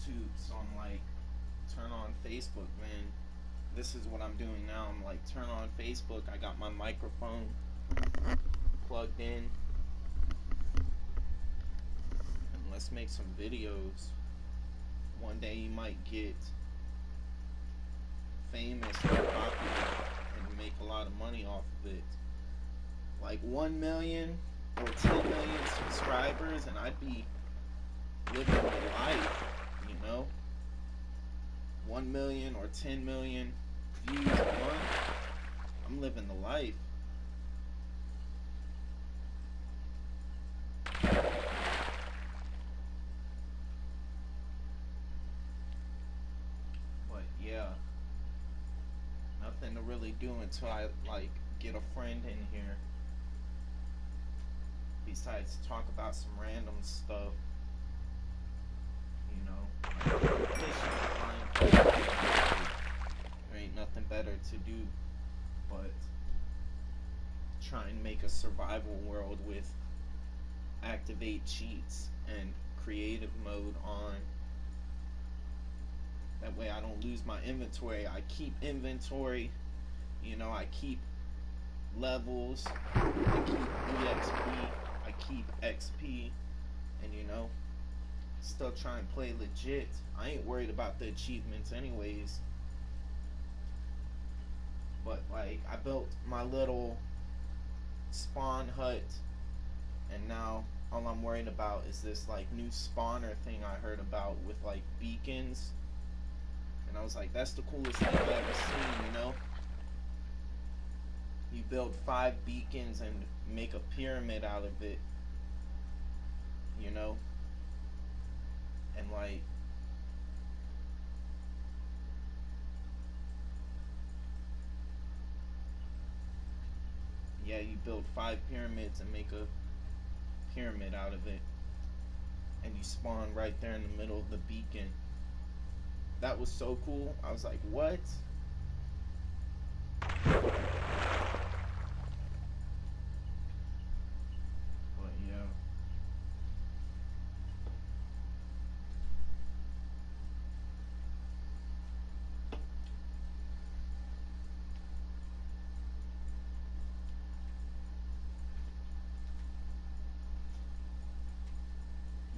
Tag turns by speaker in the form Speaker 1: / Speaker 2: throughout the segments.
Speaker 1: YouTube, so I'm like, turn on Facebook, man. This is what I'm doing now. I'm like, turn on Facebook. I got my microphone plugged in, and let's make some videos. One day you might get famous or popular and make a lot of money off of it. Like 1 million or 10 million subscribers, and I'd be living the life, you know? 1 million or 10 million views a month, I'm living the life. But yeah, nothing to really do until I like get a friend in here. Besides talk about some random stuff, you know, like fishing, flying. There ain't nothing better to do but try and make a survival world with activate cheats and creative mode on. That way I don't lose my inventory. I keep inventory, you know, I keep levels, I keep EXP, I keep XP, and you know, still try and play legit. I ain't worried about the achievements anyways. But like, I built my little spawn hut, and now all I'm worried about is this like new spawner thing I heard about with like beacons. And I was like, that's the coolest thing I've ever seen, you know? You build 5 beacons and make a pyramid out of it, you know? And like, yeah, you build 5 pyramids and make a pyramid out of it. And you spawn right there in the middle of the beacon. That was so cool. I was like, what? But yeah.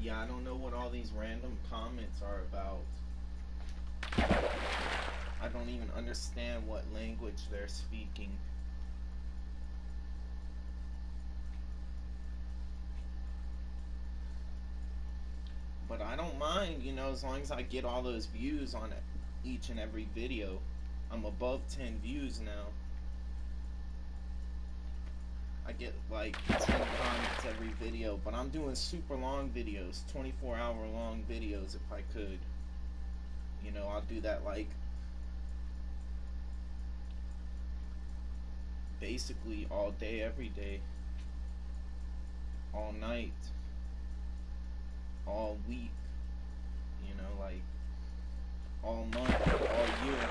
Speaker 1: Yeah, I don't know what all these random comments are about. I don't even understand what language they're speaking. But I don't mind, you know, as long as I get all those views on each and every video. I'm above 10 views now. I get like 10 comments every video, but I'm doing super long videos, 24-hour long videos if I could. You know, I'll do that like basically all day, every day, all night, all week, you know, like all month, all year.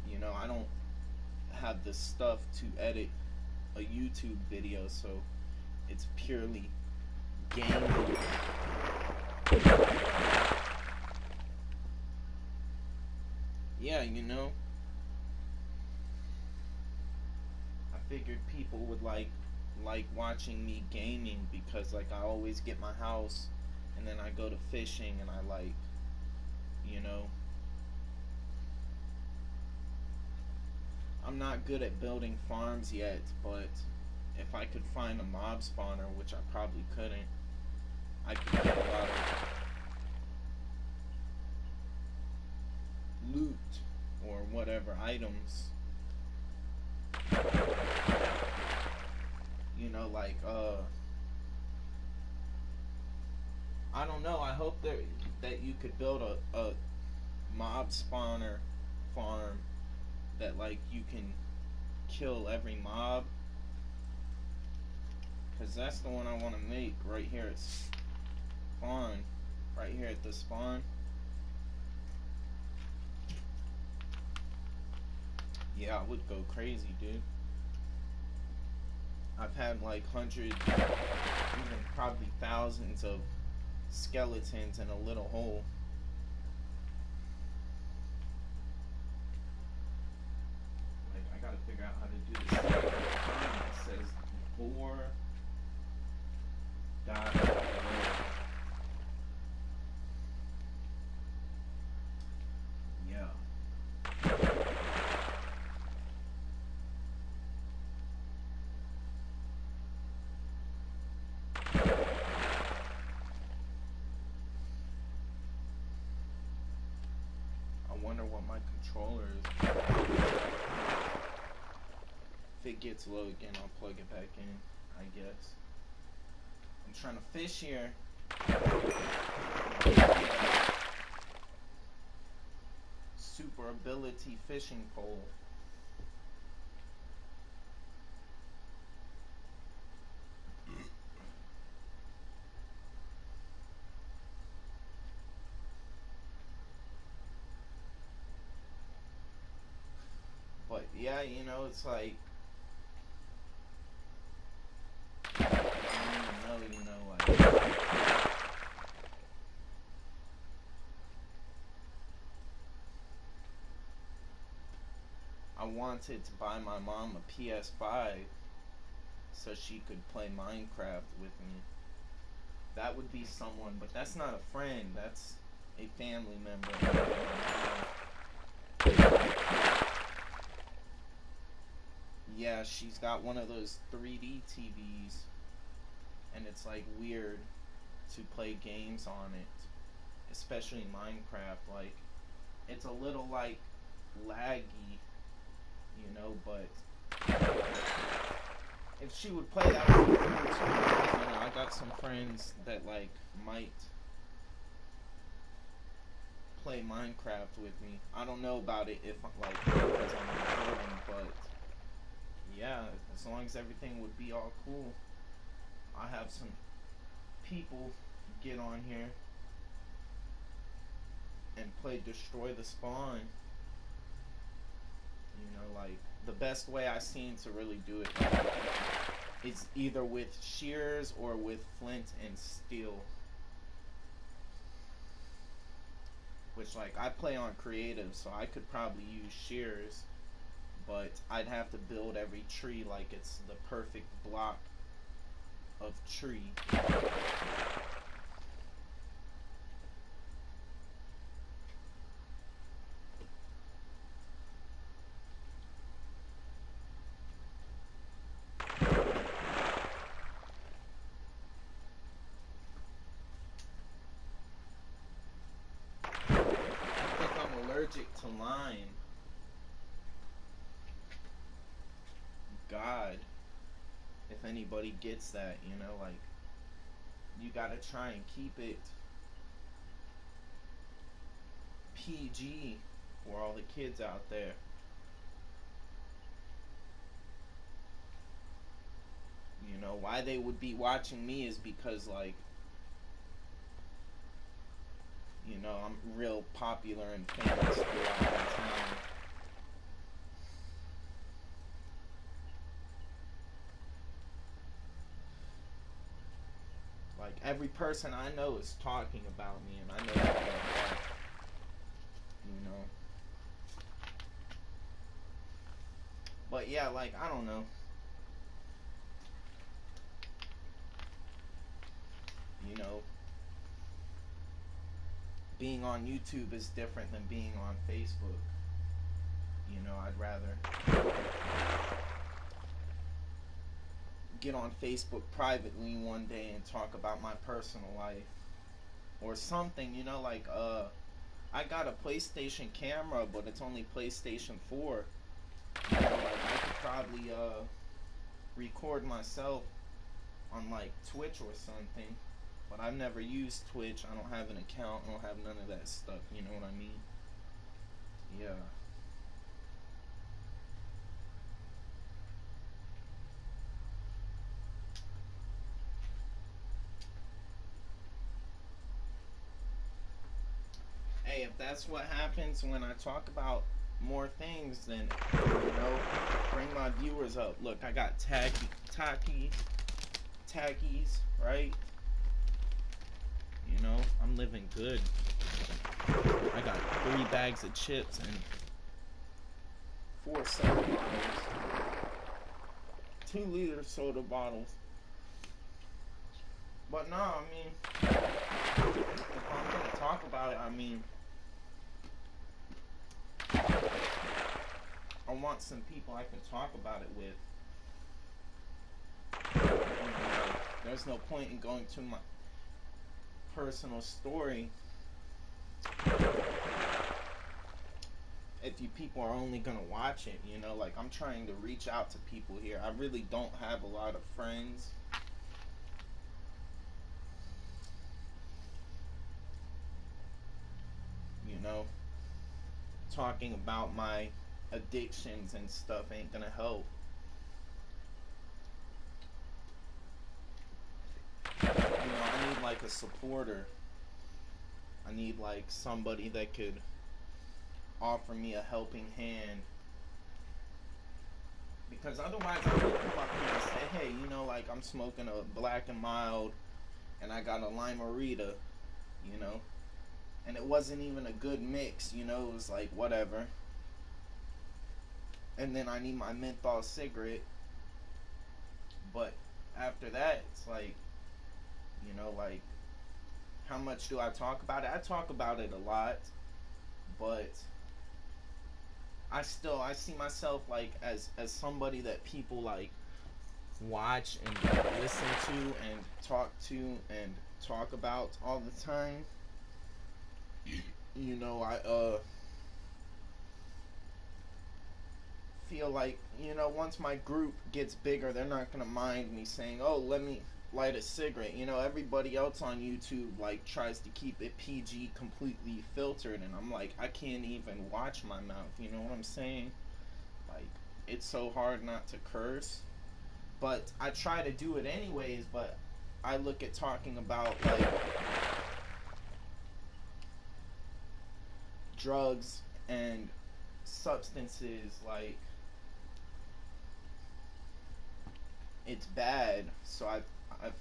Speaker 1: You know, I don't have the stuff to edit a YouTube video, so it's purely gaming. Yeah, you know, I figured people would like watching me gaming because like I always get my house and then I go to fishing and I like, you know, I'm not good at building farms yet, but if I could find a mob spawner, which I probably couldn't, I could get a lot of loot or whatever items. You know, like I don't know. I hope that you could build a mob spawner farm that like you can kill every mob, because that's the one I want to make right here at spawn, right here at the spawn. Yeah, I would go crazy, dude. I've had like hundreds, even probably thousands of skeletons in a little hole. wonder what my controller is. If it gets low again, I'll plug it back in, I guess. I'm trying to fish here. Super ability fishing pole. But yeah, you know, it's like, I don't even know, like, I wanted to buy my mom a PS5 so she could play Minecraft with me. That would be someone, but that's not a friend, that's a family member. Yeah, she's got one of those 3D TVs, and it's like weird to play games on it, especially Minecraft. Like, it's a little like laggy, you know, but if she would play that would be cool too. You know, I got some friends that like might play Minecraft with me. I don't know about it if like because I'm recording, but yeah, as long as everything would be all cool, I have some people get on here and play Destroy the Spawn. You know, like, the best way I've seen to really do it is either with shears or with flint and steel. Which, like, I play on creative, so I could probably use shears, but I'd have to build every tree like it's the perfect block of tree. I think I'm allergic to lime. God, if anybody gets that, you know, like, you gotta try and keep it PG for all the kids out there. You know, why they would be watching me is because, like, you know, I'm real popular and famous throughout the town. Like, every person I know is talking about me, and I know that, you know. But yeah, like, I don't know. You know, being on YouTube is different than being on Facebook. You know, I'd rather get on Facebook privately one day and talk about my personal life or something, you know, like I got a PlayStation camera, but it's only PlayStation 4. You know, like, I could probably record myself on like Twitch or something, but I've never used Twitch. I don't have an account. I don't have none of that stuff, you know what I mean? Yeah. Hey, if that's what happens when I talk about more things, then, you know, bring my viewers up. Look, I got Takis, right? You know, I'm living good. I got 3 bags of chips and 4 soda bottles. 2-liter soda bottles. But no, I mean, if I'm gonna talk about it, I mean, I want some people I can talk about it with. You know, there's no point in going to my personal story if you people are only gonna watch it, you know, like I'm trying to reach out to people here. I really don't have a lot of friends. You know, talking about my addictions and stuff ain't gonna help. You know, I need like a supporter. I need like somebody that could offer me a helping hand. Because otherwise I would come up here and say, hey, you know, like I'm smoking a Black and Mild and I got a Lime-A-Rita, you know. And it wasn't even a good mix, you know, it was like whatever. And then I need my menthol cigarette. But after that, it's like, you know, like, how much do I talk about it? I talk about it a lot, but I see myself like as somebody that people like watch and listen to and talk about all the time. You know, I feel like, you know, once my group gets bigger, they're not gonna mind me saying, oh, let me light a cigarette. You know, everybody else on YouTube like tries to keep it PG, completely filtered, and I'm like, I can't even watch my mouth, you know what I'm saying? Like, it's so hard not to curse, but I try to do it anyways. But I look at talking about like drugs and substances like it's bad, so I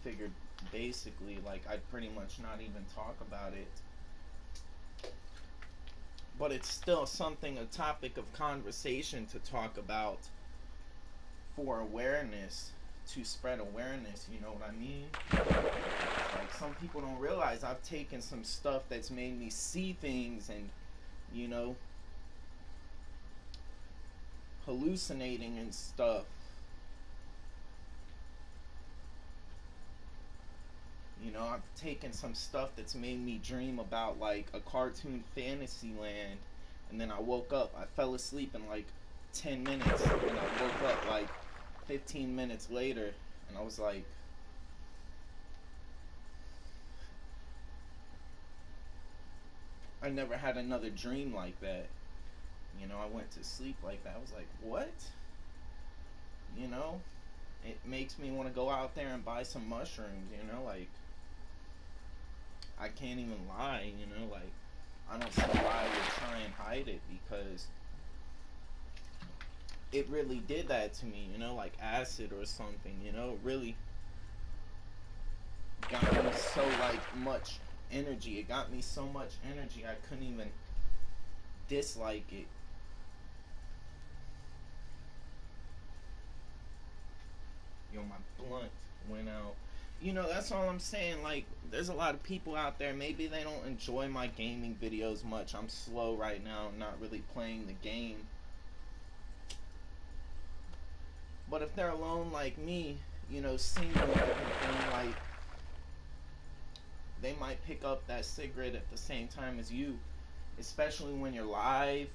Speaker 1: figured basically like I'd pretty much not even talk about it. But it's still something, a topic of conversation to talk about for awareness, to spread awareness, you know what I mean? Like, some people don't realize I've taken some stuff that's made me see things and, you know, hallucinating and stuff. You know, I've taken some stuff that's made me dream about like a cartoon fantasy land, and then I woke up. I fell asleep in like 10 minutes, and I woke up like 15 minutes later, and I was like, I never had another dream like that. You know, I went to sleep like that. I was like, what? You know, it makes me want to go out there and buy some mushrooms, you know, like, I can't even lie, you know, like, I don't see why I would try and hide it, because it really did that to me, you know, like acid or something, you know, it really got me so, like, much energy. It got me so much energy, I couldn't even dislike it. Yo, my blunt went out. You know, that's all I'm saying. Like, there's a lot of people out there, maybe they don't enjoy my gaming videos much. I'm slow right now, I'm not really playing the game. But if they're alone like me, you know, single and everything, like, they might pick up that cigarette at the same time as you, especially when you're live,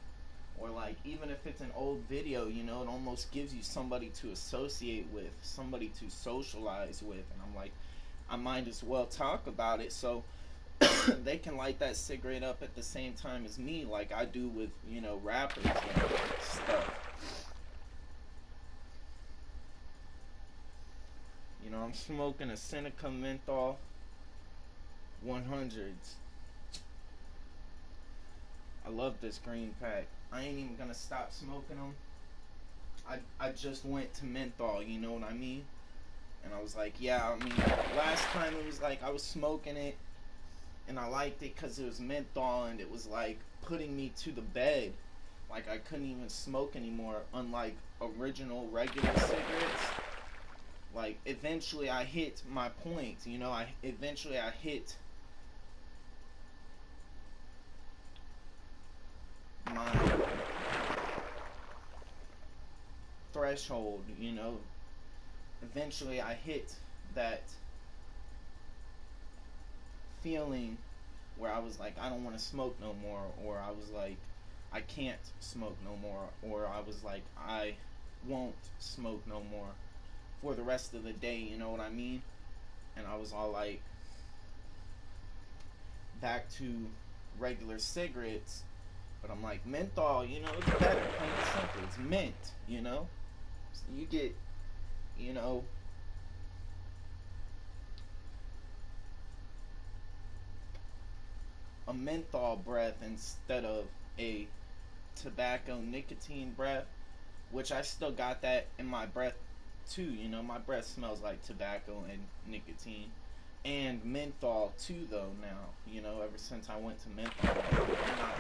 Speaker 1: or like even if it's an old video, you know, it almost gives you somebody to associate with, somebody to socialize with, and I'm like, I might as well talk about it so they can light that cigarette up at the same time as me, like I do with, you know, rappers and stuff. You know, I'm smoking a Seneca Menthol 100s. I love this green pack. I ain't even gonna stop smoking them. I just went to menthol, you know what I mean? And I was like, yeah, I mean, last time it was like I was smoking it and I liked it because it was menthol and it was like putting me to the bed. Like I couldn't even smoke anymore, unlike original regular cigarettes. Like eventually I hit my point, you know, I hit my threshold, you know. Eventually I hit that feeling where I was like, I don't want to smoke no more, or I was like, I can't smoke no more, or I was like, I won't smoke no more for the rest of the day, you know what I mean? And I was all like, back to regular cigarettes, but I'm like, menthol, you know, it's better, plain and simple. It's mint, you know? So you get, you know, a menthol breath instead of a tobacco nicotine breath, which I still got that in my breath too. You know, my breath smells like tobacco and nicotine and menthol too, though. Now, you know, ever since I went to menthol, I'm not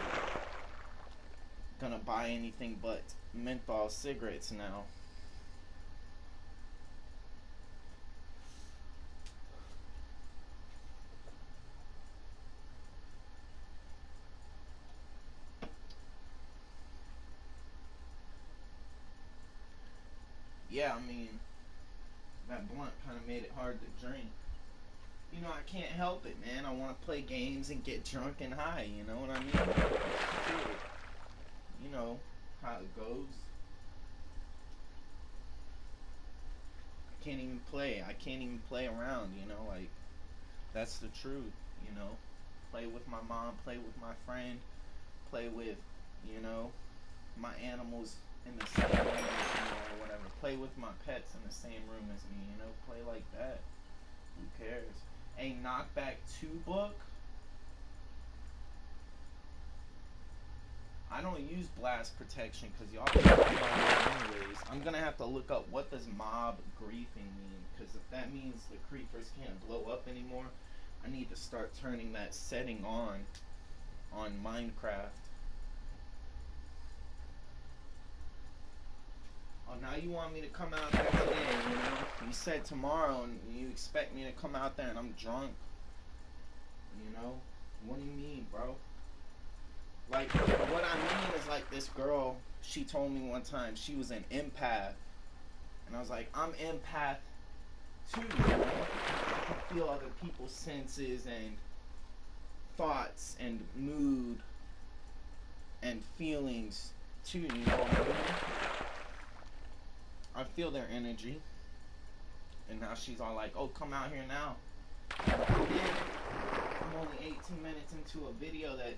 Speaker 1: gonna buy anything but menthol cigarettes now. Yeah, I mean, that blunt kind of made it hard to drink. You know, I can't help it, man. I want to play games and get drunk and high. You know what I mean? Shit. You know how it goes. I can't even play. I can't even play around. You know, like that's the truth. You know, play with my mom, play with my friend, play with, you know, my animals in the same room as me or whatever. Play with my pets in the same room as me. You know, play like that. Who cares? A Knockback 2 book. I don't use blast protection because y'all be anyways. I'm gonna have to look up what does mob griefing mean, because if that means the creepers can't blow up anymore, I need to start turning that setting on Minecraft. Oh, now you want me to come out there today, you know? You said tomorrow and you expect me to come out there and I'm drunk. You know? What do you mean, bro? Like, what I mean is, like, this girl, she told me one time she was an empath. And I was like, I'm empath too, you know? I can feel other people's senses and thoughts and mood and feelings too, you know what I mean? I feel their energy. And now she's all like, oh, come out here now. I'm only 18 minutes into a video that,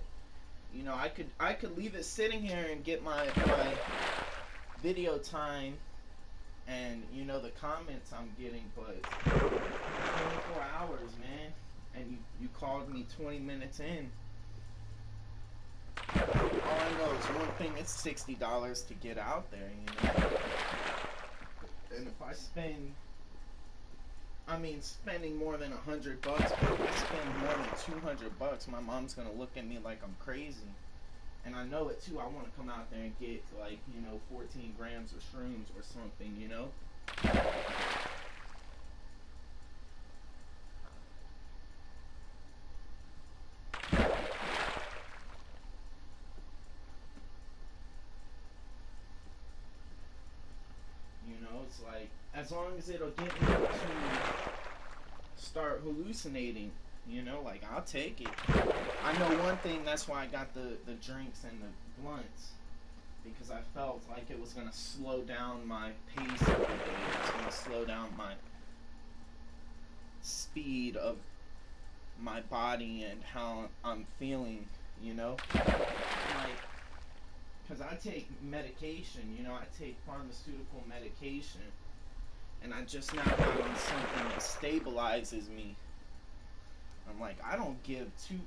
Speaker 1: you know, I could leave it sitting here and get my video time and, you know, the comments I'm getting, but 24 hours, man, and you called me 20 minutes in. All I know is one thing, it's $60 to get out there, you know. And if I spend, I mean, spending more than $100, but if I spend more than $200, my mom's gonna look at me like I'm crazy. And I know it too. I want to come out there and get, like, you know, 14 grams of shrooms or something, you know? You know, it's like, as long as it'll get me to start hallucinating, you know, like, I'll take it. I know one thing, that's why I got the drinks and the blunts. Because I felt like it was going to slow down my pace of the day. It was going to slow down my speed of my body and how I'm feeling, you know? Like, because I take medication, you know, I take pharmaceutical medication. And I just now got on something that stabilizes me. I'm like, I don't give two,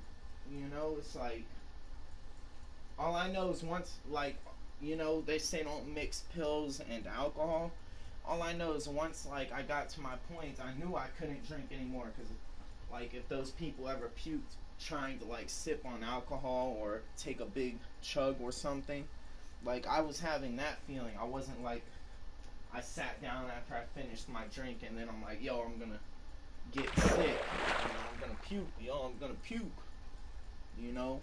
Speaker 1: you know, it's like, all I know is once, like, you know, they say don't mix pills and alcohol. All I know is once, like, I got to my point, I knew I couldn't drink anymore, because, like, if those people ever puked trying to, like, sip on alcohol or take a big chug or something, like, I was having that feeling. I wasn't like, I sat down after I finished my drink and then I'm like, yo, I'm gonna get sick, you know, I'm gonna puke, yo, I'm gonna puke, you know?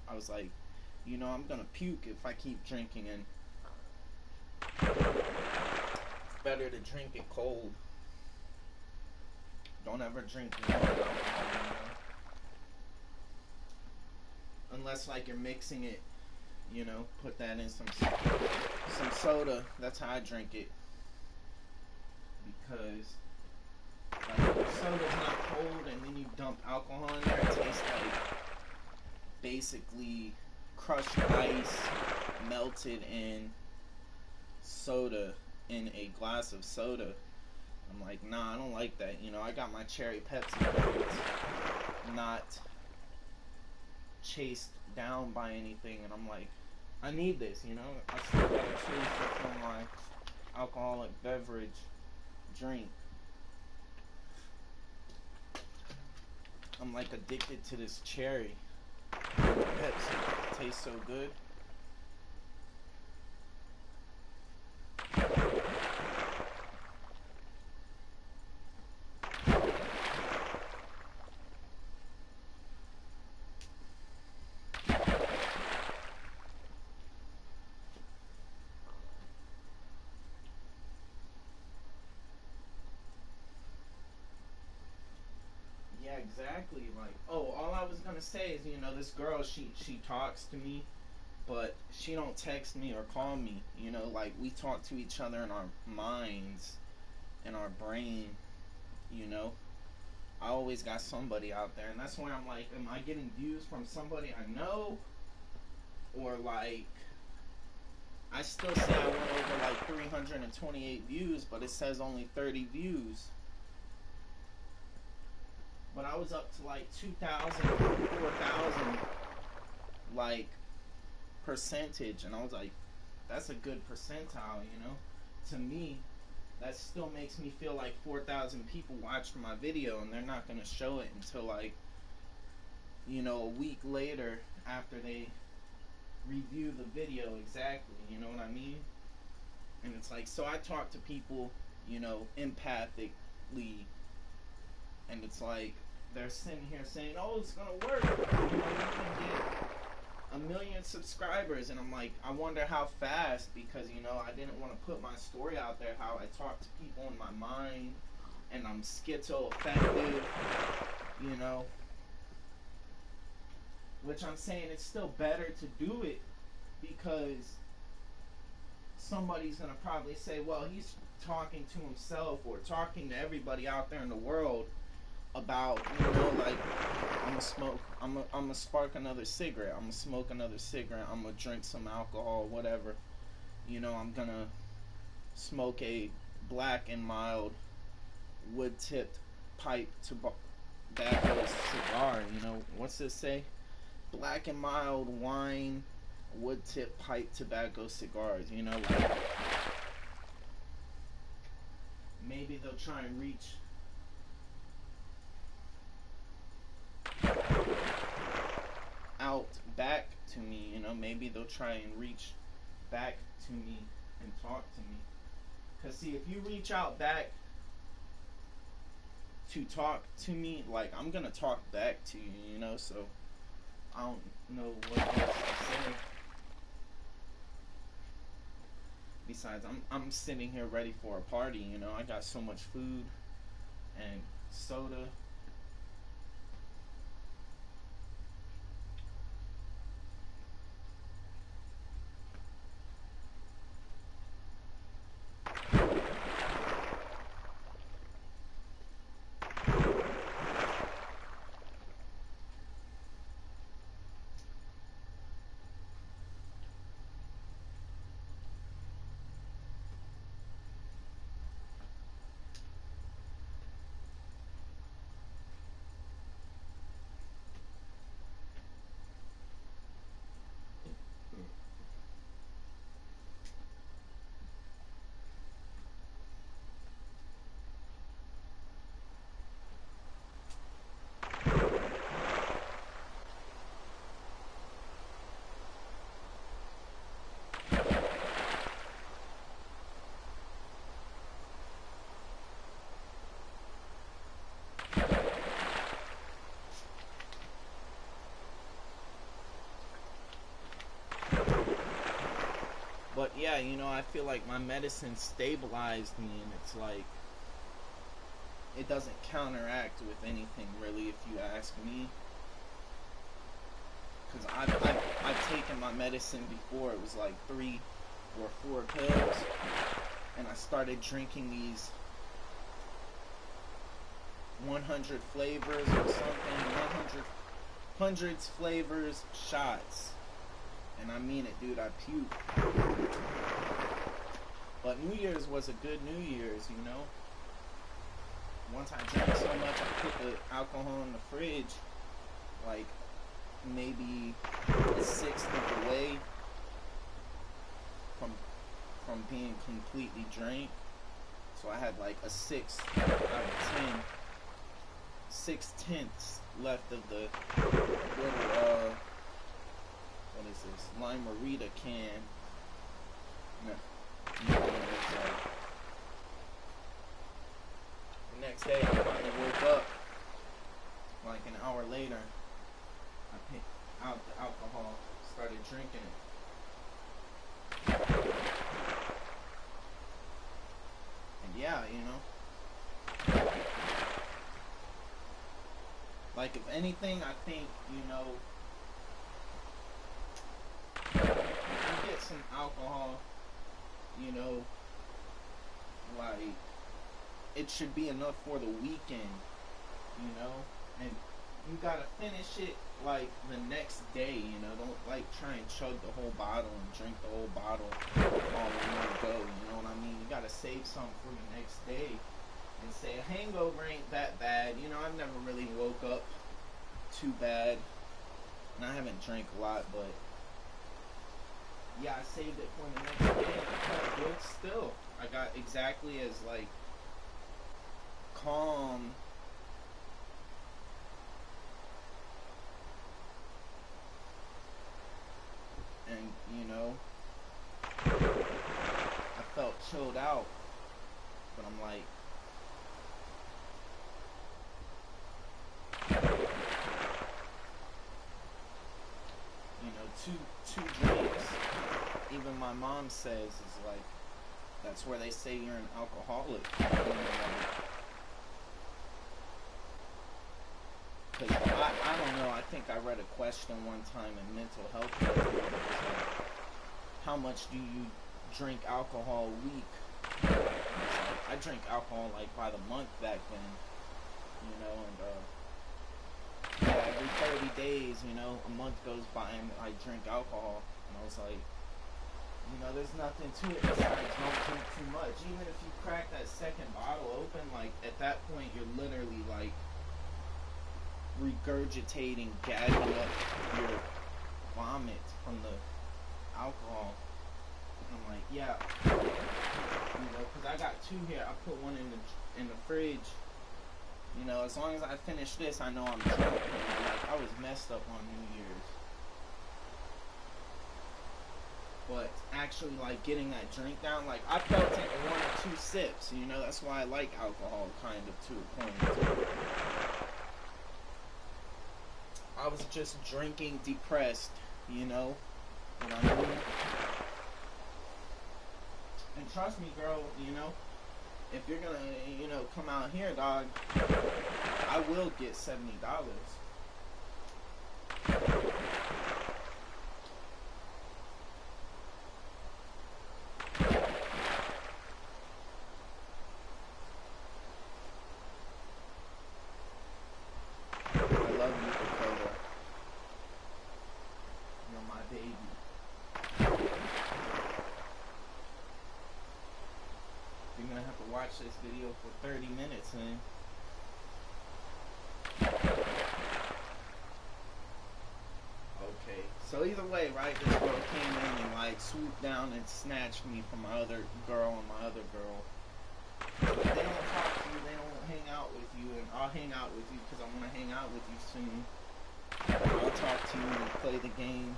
Speaker 1: I was like, you know, I'm gonna puke if I keep drinking, and it's better to drink it cold. Don't ever drink warm alcohol, you know? Unless, like, you're mixing it You know, put that in some soda. That's how I drink it. Because like if soda's not cold and then you dump alcohol in there, it tastes like basically crushed ice melted in soda in a glass of soda. I'm like, nah, I don't like that. You know, I got my cherry Pepsi, it's not chased down by anything, and I'm like, I need this, you know? I still gotta choose between my alcoholic beverage drink. I'm like addicted to this cherry Pepsi. It tastes so good. Yeah, exactly. Like, oh, all I was gonna say is, you know, this girl, she talks to me, but she don't text me or call me. You know, like we talk to each other in our minds, in our brain. You know, I always got somebody out there, and that's why I'm like, am I getting views from somebody I know, or like, I still say I went over like 328 views, but it says only 30 views. But I was up to like 2,000, 4,000, like percentage, and I was like, that's a good percentile, you know. To me, that still makes me feel like 4,000 people watched my video, and they're not gonna show it until like, you know, a week later after they review the video exactly. You know what I mean? And it's like, so I talk to people, you know, empathically, and it's like they're sitting here saying, "Oh, it's gonna work. You know, you can get a million subscribers," and I'm like, I wonder how fast, because you know I didn't want to put my story out there how I talk to people in my mind and I'm schizoaffective, you know, which I'm saying it's still better to do it, because somebody's gonna probably say, well, he's talking to himself or talking to everybody out there in the world about, you know, like, I'm gonna spark another cigarette, I'm gonna smoke another cigarette, I'm gonna drink some alcohol, whatever. You know, I'm gonna smoke a black and mild wood tipped pipe tobacco cigar. You know, what's this say? Black and mild wine wood tip pipe tobacco cigars. You know, like maybe they'll try and reach out back to me. You know, maybe they'll try and reach back to me and talk to me. Cause see, if you reach out back to talk to me, like I'm gonna talk back to you, you know. So I don't know what else to say. Besides, I'm sitting here ready for a party, you know. I got so much food and soda. But yeah, you know, I feel like my medicine stabilized me, and it's like it doesn't counteract with anything really, if you ask me. Because I've taken taken my medicine before. It was like 3 or 4 pills, and I started drinking these 100 flavors or something, 100 flavors shots, and I mean it, dude. I puked. But New Year's was a good New Year's, you know. Once I drank so much, I put the alcohol in the fridge, like maybe a sixth of the way from being completely drained. So I had like a sixth out of 10, 6/10 left of the little what is this, Lime-A-Rita can. No, the next day I finally woke up, like an hour later. I picked out the alcohol, started drinking it. And yeah, you know, like if anything, I think, you know, if you get some alcohol, you know, like, it should be enough for the weekend, you know, and you gotta finish it like the next day, you know. Don't like try and chug the whole bottle and drink the whole bottle all in one go, you know what I mean? You gotta save some for the next day and say a hangover ain't that bad. You know, I've never really woke up too bad, and I haven't drank a lot, but yeah, I saved it for the next day. I felt good still. I got exactly as like calm and, you know, I felt chilled out, but I'm like, you know, two drinks, even my mom says, is like, that's where they say you're an alcoholic, you know, because I don't know, I think I read a question one time in mental health, like, how much do you drink alcohol a week? I drink alcohol like by the month back then, you know, and yeah, every 30 days, you know, a month goes by and I drink alcohol, and I was like, you know, there's nothing to it besides don't drink too much. Even if you crack that second bottle open, like, at that point, you're literally, like, regurgitating, gagging up your vomit from the alcohol. And I'm like, yeah, you know, because I got 2 here. I put one in the fridge. You know, as long as I finish this, I know I'm drunk. Like, I was messed up on New Year's. But actually, like, getting that drink down, like, I felt it in 1 or 2 sips, you know. That's why I like alcohol, kind of, to a point. I was just drinking depressed, you know what I mean? And trust me, girl, you know, if you're gonna, you know, come out here, dog, I will get $70. I love you, Dakota. You're my baby. You're gonna have to watch this video for 30 minutes, man. Okay, so either way, right, this girl came in and, like, swooped down and snatched me from my other girl and my other girl. But they don't talk to you, they don't hang out with you, and I'll hang out with you because I want to hang out with you soon. I'll talk to you and play the game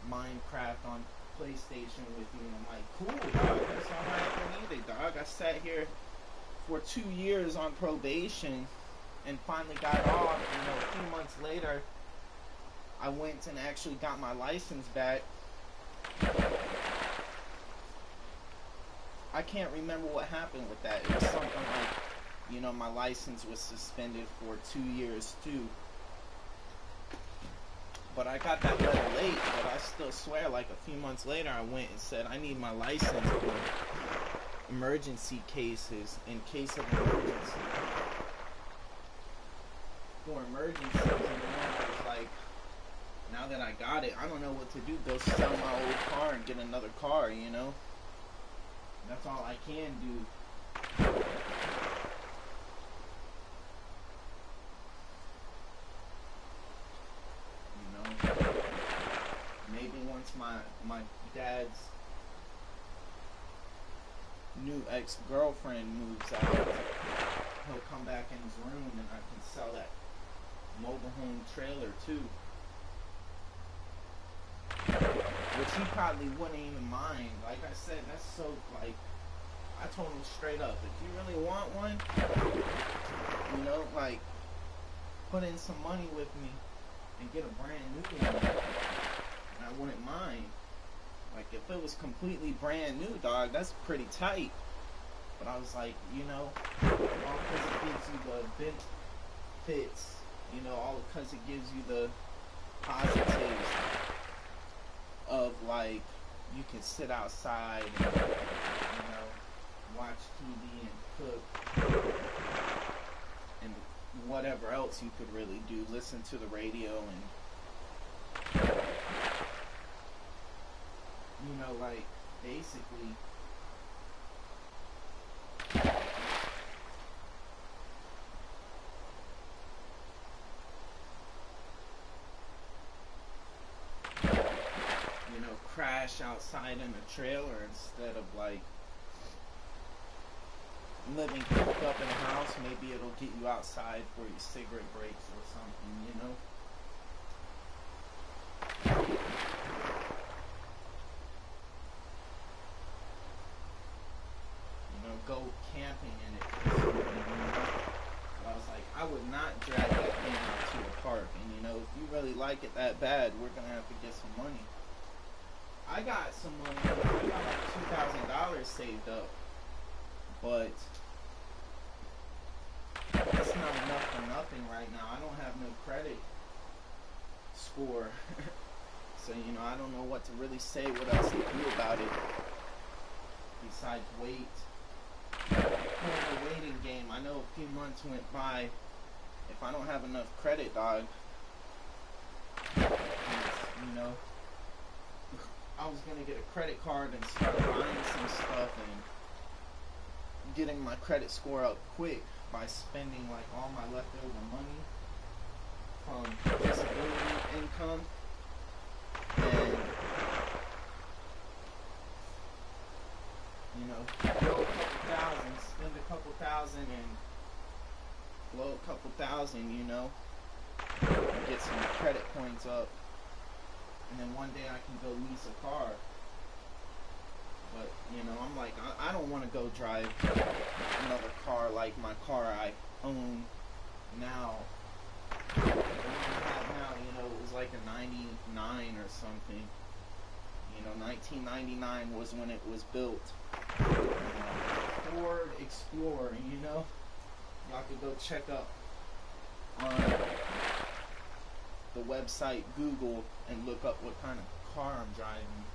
Speaker 1: Minecraft on PlayStation with you, and I'm like, cool, dog, that's all I ever needed, dog. I sat here for 2 years on probation and finally got off. You know, a few months later, I went and actually got my license back. I can't remember what happened with that. It was something like, you know, my license was suspended for 2 years too. But I got that letter late, but I still swear, like a few months later, I went and said, I need my license for emergency cases, in case of emergency. For emergencies, and then I was like, now that I got it, I don't know what to do. Go sell my old car and get another car, you know? That's all I can do. You know? Maybe once my dad's new ex-girlfriend moves out, he'll come back in his room and I can sell that mobile home trailer too. Which he probably wouldn't even mind. Like I said, that's so, like, I told him straight up, if you really want one, you know, like, put in some money with me and get a brand new one. And I wouldn't mind. Like, if it was completely brand new, dog, that's pretty tight. But I was like, you know, all because it gives you the benefits, you know, all because it gives you the positives of, like, you can sit outside and, you know, watch TV and cook and whatever else you could really do, listen to the radio and, you know, like, basically, you know, crash outside in a trailer instead of, like, living cooped up in a house. Maybe it'll get you outside for your cigarette breaks or something, you know? You know, go camping in it or something, you know? But I was like, I would not drag that thing out to a park. And, you know, if you really like it that bad, we're going to have to get some money. I got some money. I got like $2,000 saved up. But it's not enough for nothing right now. I don't have no credit score. So, you know, I don't know what to really say, what else to do about it. Besides wait. Playing the waiting game. I know a few months went by. If I don't have enough credit, dog, you know, I was going to get a credit card and start buying some stuff and getting my credit score up quick by spending like all my leftover money from disability income, and, you know, blow a couple thousand, spend a couple thousand, and blow a couple thousand, you know, and get some credit points up, and then one day I can go lease a car. But, you know, I'm like, I don't want to go drive another car like my car I own now. The one I have now, you know, it was like a 99 or something. You know, 1999 was when it was built. Ford Explorer, you know. Y'all could go check up on the website Google and look up what kind of car I'm driving.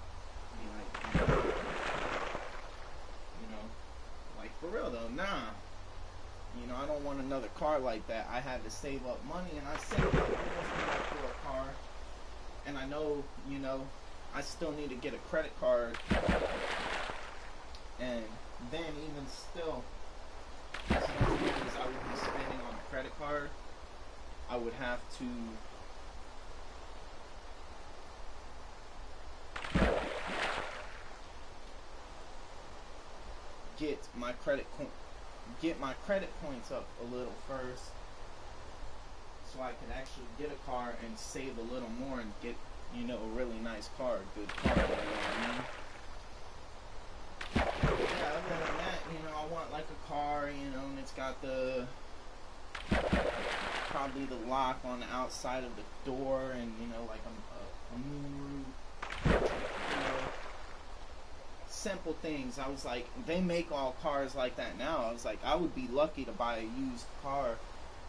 Speaker 1: Be like, you know, like for real though, nah. You know, I don't want another car like that. I had to save up money, and I saved up enough for a car. And I know, you know, I still need to get a credit card. And then even still, as much money as I would be spending on a credit card, I would have to get my credit points up a little first, so I could actually get a car and save a little more and get, you know, a really nice car, a good car, you know what I mean? Yeah, other than that, you know, I want like a car, you know, and it's got the, probably the lock on the outside of the door, and, you know, like a moonroof, you know, simple things. I was like, they make all cars like that now. I was like, I would be lucky to buy a used car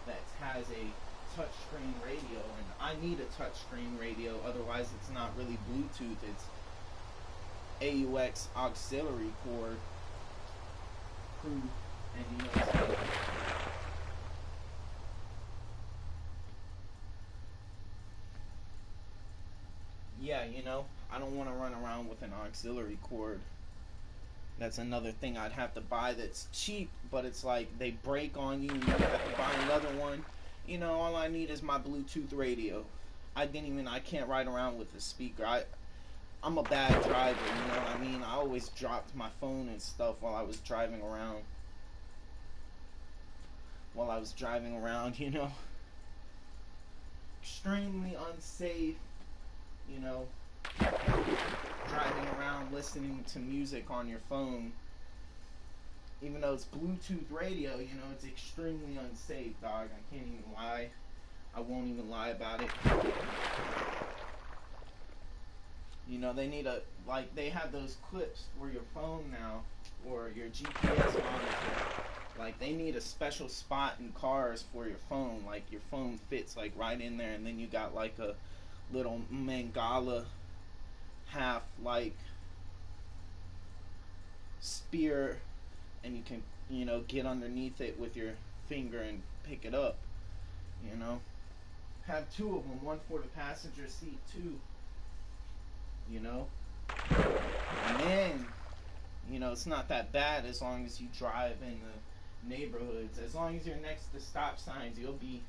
Speaker 1: that has a touchscreen radio, and I need a touchscreen radio, otherwise it's not really Bluetooth, it's AUX auxiliary cord proof, and you know, it's like, yeah, you know, I don't want to run around with an auxiliary cord. That's another thing I'd have to buy that's cheap, but it's like they break on you and you have to buy another one. You know, all I need is my Bluetooth radio. I can't ride around with a speaker. I'm a bad driver, you know what I mean? I always dropped my phone and stuff while I was driving around. You know. Extremely unsafe, you know, driving around listening to music on your phone. Even though it's Bluetooth radio, you know, it's extremely unsafe, dog. I can't even lie. I won't even lie about it. You know, they have those clips for your phone now, or your GPS monitor. Like, they need a special spot in cars for your phone. Like, your phone fits, like, right in there, and then you got, like, a little Mangala half, like, spear, and you can, you know, get underneath it with your finger and pick it up, you know. Have two of them, one for the passenger seat, too, you know. And then, you know, it's not that bad as long as you drive in the neighborhoods. As long as you're next to stop signs, you'll be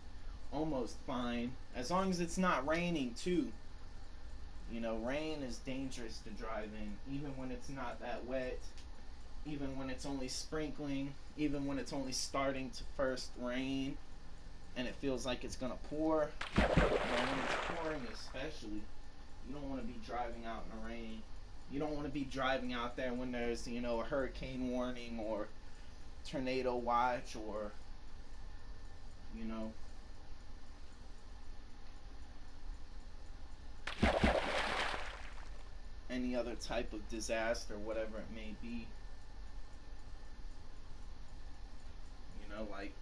Speaker 1: almost fine. As long as it's not raining, too. You know, rain is dangerous to drive in, even when it's not that wet, even when it's only sprinkling, even when it's only starting to first rain and it feels like it's gonna pour. You know, when it's pouring especially, you don't want to be driving out in the rain. You don't want to be driving out there when there's, you know, a hurricane warning or tornado watch, or, you know, any other type of disaster, whatever it may be. You know, like,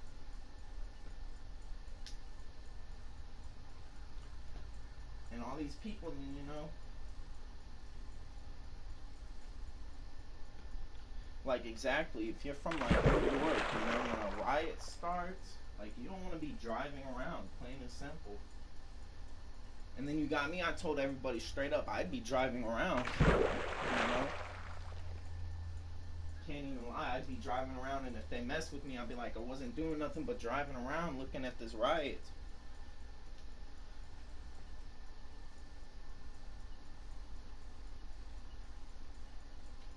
Speaker 1: and all these people, you know, like, exactly, if you're from, like, New York, you know, when a riot starts, like, you don't want to be driving around, plain and simple. And then you got me, I told everybody straight up, I'd be driving around, you know. Can't even lie, I'd be driving around, and if they mess with me, I'd be like, I wasn't doing nothing but driving around looking at this riot.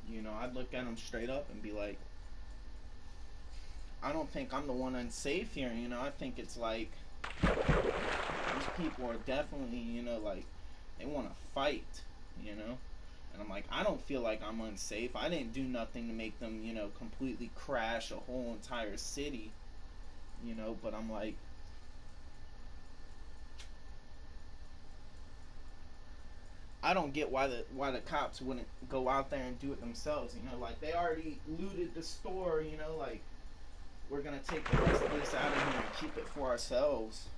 Speaker 1: You know, I'd look at them straight up and be like, I don't think I'm the one unsafe here, you know. I think it's like, these people are definitely, you know, like, they want to fight, you know. And I'm like, I don't feel like I'm unsafe. I didn't do nothing to make them, you know, completely crash a whole entire city, you know. But I'm like, I don't get why the cops wouldn't go out there and do it themselves, you know. Like, they already looted the store, you know. Like, we're gonna take the rest of this out of here and keep it for ourselves,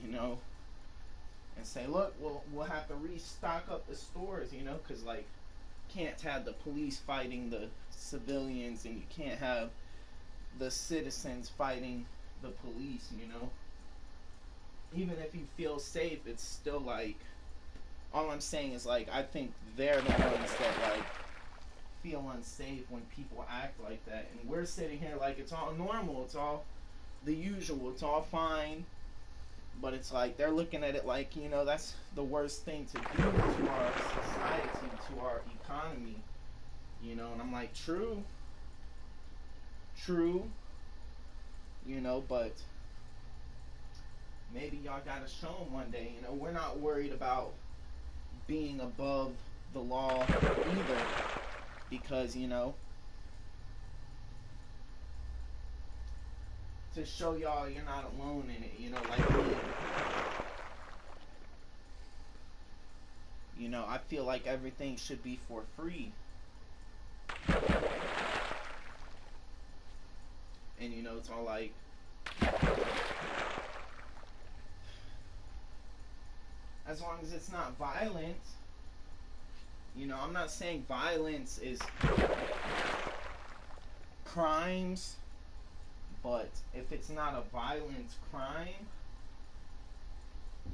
Speaker 1: you know. And say, look, we'll have to restock up the stores, you know, because, like, can't have the police fighting the civilians, and you can't have the citizens fighting the police, you know. Even if you feel safe, it's still like, all I'm saying is, like, I think they're the ones that, like, feel unsafe when people act like that, and we're sitting here like it's all normal, it's all the usual, it's all fine. But it's like, they're looking at it like, you know, that's the worst thing to do to our society, to our economy, you know. And I'm like, true, you know, but maybe y'all gotta show them one day, you know. We're not worried about being above the law either, because, you know, to show y'all you're not alone in it, you know, like me. You know, I feel like everything should be for free. And, you know, it's all like, as long as it's not violent. You know, I'm not saying violence is crimes, but if it's not a violent crime,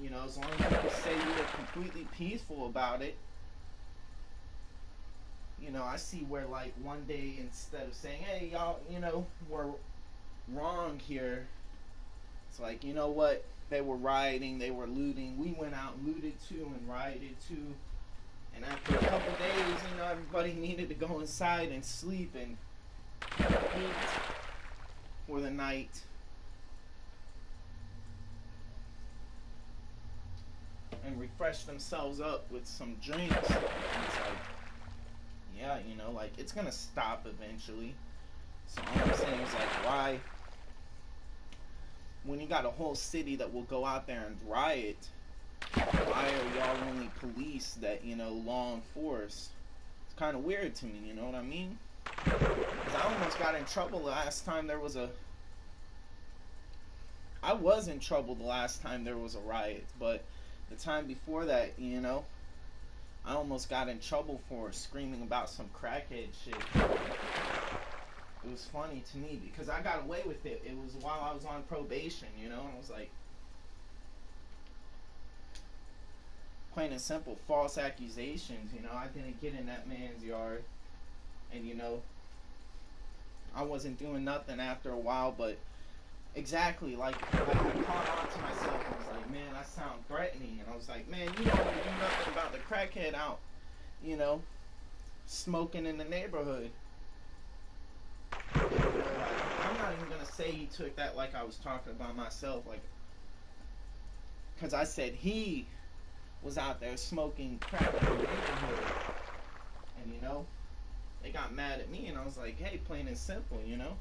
Speaker 1: you know, as long as you can say you were completely peaceful about it, you know, I see where, like, one day instead of saying, hey, y'all, you know, we're wrong here, it's like, you know what, they were rioting, they were looting, we went out and looted too and rioted too, and after a couple days, you know, everybody needed to go inside and sleep and eat for the night. And refresh themselves up with some drinks. And it's like, yeah, you know, like, it's gonna stop eventually. So all I'm saying is, like, why, when you got a whole city that will go out there and riot, why are y'all only police that, you know, law enforce? It's kind of weird to me, you know what I mean? Because I almost got in trouble last time there was a... I was in trouble the last time there was a riot, but the time before that, you know, I almost got in trouble for screaming about some crackhead shit. It was funny to me because I got away with it. It was while I was on probation, you know, and I was like, plain and simple, false accusations, you know. I didn't get in that man's yard, and, you know, I wasn't doing nothing after a while, but exactly, like I caught on to myself and was like, man, I sound threatening, and I was like, man, you don't want to do nothing about the crackhead out, you know, smoking in the neighborhood. You know, like, I'm not even gonna say he took that like I was talking about myself, like, because I said he was out there smoking crack in the neighborhood, and, you know, they got mad at me, and I was like, hey, plain and simple, you know,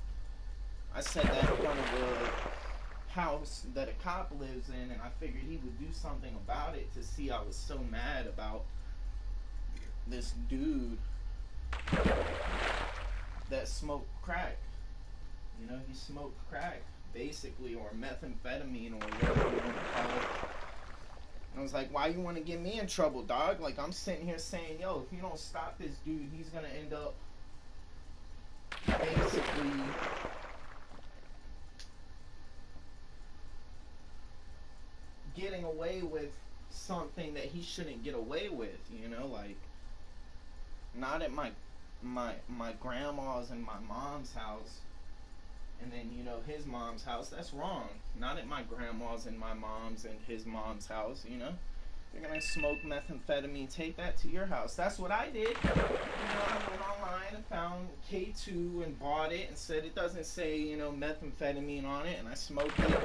Speaker 1: I said that in front of a house that a cop lives in, and I figured he would do something about it to see I was so mad about this dude that smoked crack. You know, he smoked crack, basically, or methamphetamine, or whatever you want to call it. And I was like, why you want to get me in trouble, dog? Like, I'm sitting here saying, yo, if you don't stop this dude, he's going to end up basically getting away with something that he shouldn't get away with, you know, like, not at my grandma's and my mom's house, and then, you know, his mom's house. That's wrong. Not at my grandma's and my mom's and his mom's house, you know. You're gonna smoke methamphetamine, take that to your house. That's what I did. You know, I went online and found K2 and bought it and said it doesn't say, you know, methamphetamine on it, and I smoked it,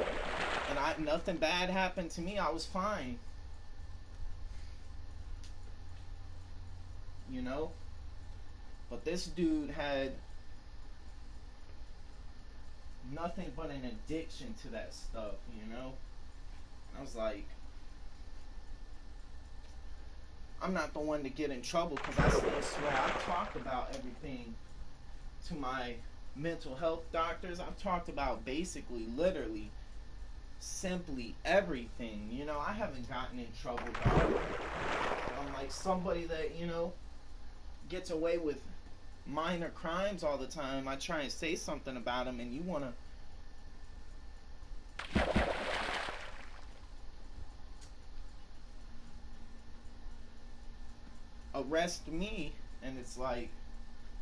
Speaker 1: and nothing bad happened to me. I was fine. You know? But this dude had nothing but an addiction to that stuff, you know? I was like, I'm not the one to get in trouble because I still swear I've talked about everything to my mental health doctors. I've talked about basically, literally, simply everything. You know, I haven't gotten in trouble, dog. I'm like somebody that, you know, gets away with minor crimes all the time. I try and say something about them, and you want to arrest me, and it's like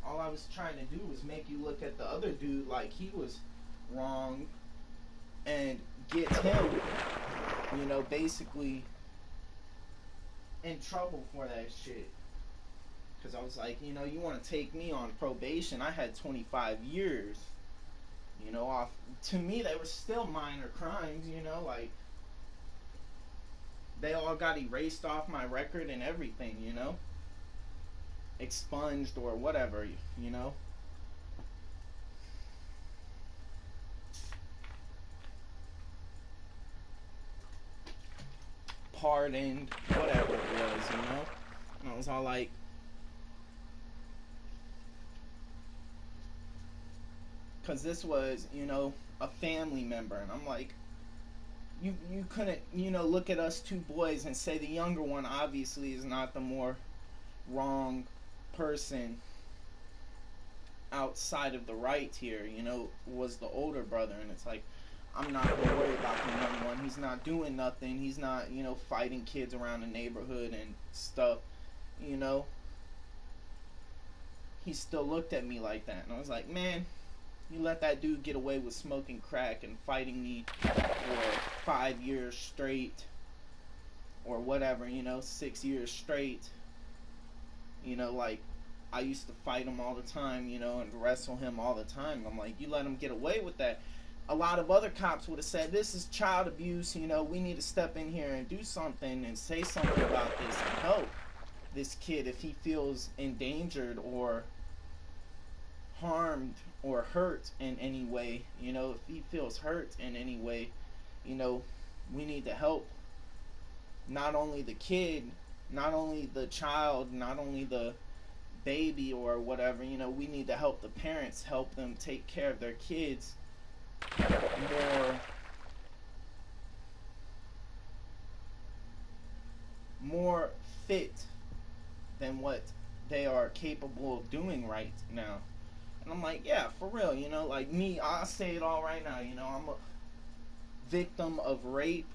Speaker 1: all I was trying to do was make you look at the other dude like he was wrong and get him, you know, basically in trouble for that shit. Because I was like, you know, you want to take me on probation. I had 25 years, you know, off. To me, they were still minor crimes, you know, like they all got erased off my record and everything, you know, expunged or whatever, you know. Pardoned, whatever it was, you know. And I was all like, because this was, you know, a family member, and I'm like, you couldn't, look at us two boys and say the younger one obviously is not the more wrong person outside of the right here, was the older brother. And it's like, I'm not gonna worry about the young one. He's not doing nothing. He's not, fighting kids around the neighborhood and stuff, you know. He still looked at me like that. And I was like, man, you let that dude get away with smoking crack and fighting me for 5 years straight or whatever, 6 years straight. Like, I used to fight him all the time, and wrestle him all the time. I'm like, you let him get away with that. A lot of other cops would have said, this is child abuse, we need to step in here and do something and say something about this and help this kid if he feels endangered or harmed or hurt in any way. If he feels hurt in any way, we need to help not only the kid, not only the child, not only the baby or whatever. We need to help the parents, help them take care of their kids more fit than what they are capable of doing right now. And I'm like, yeah, for real, like me, I'll say it all right now, I'm a victim of rape,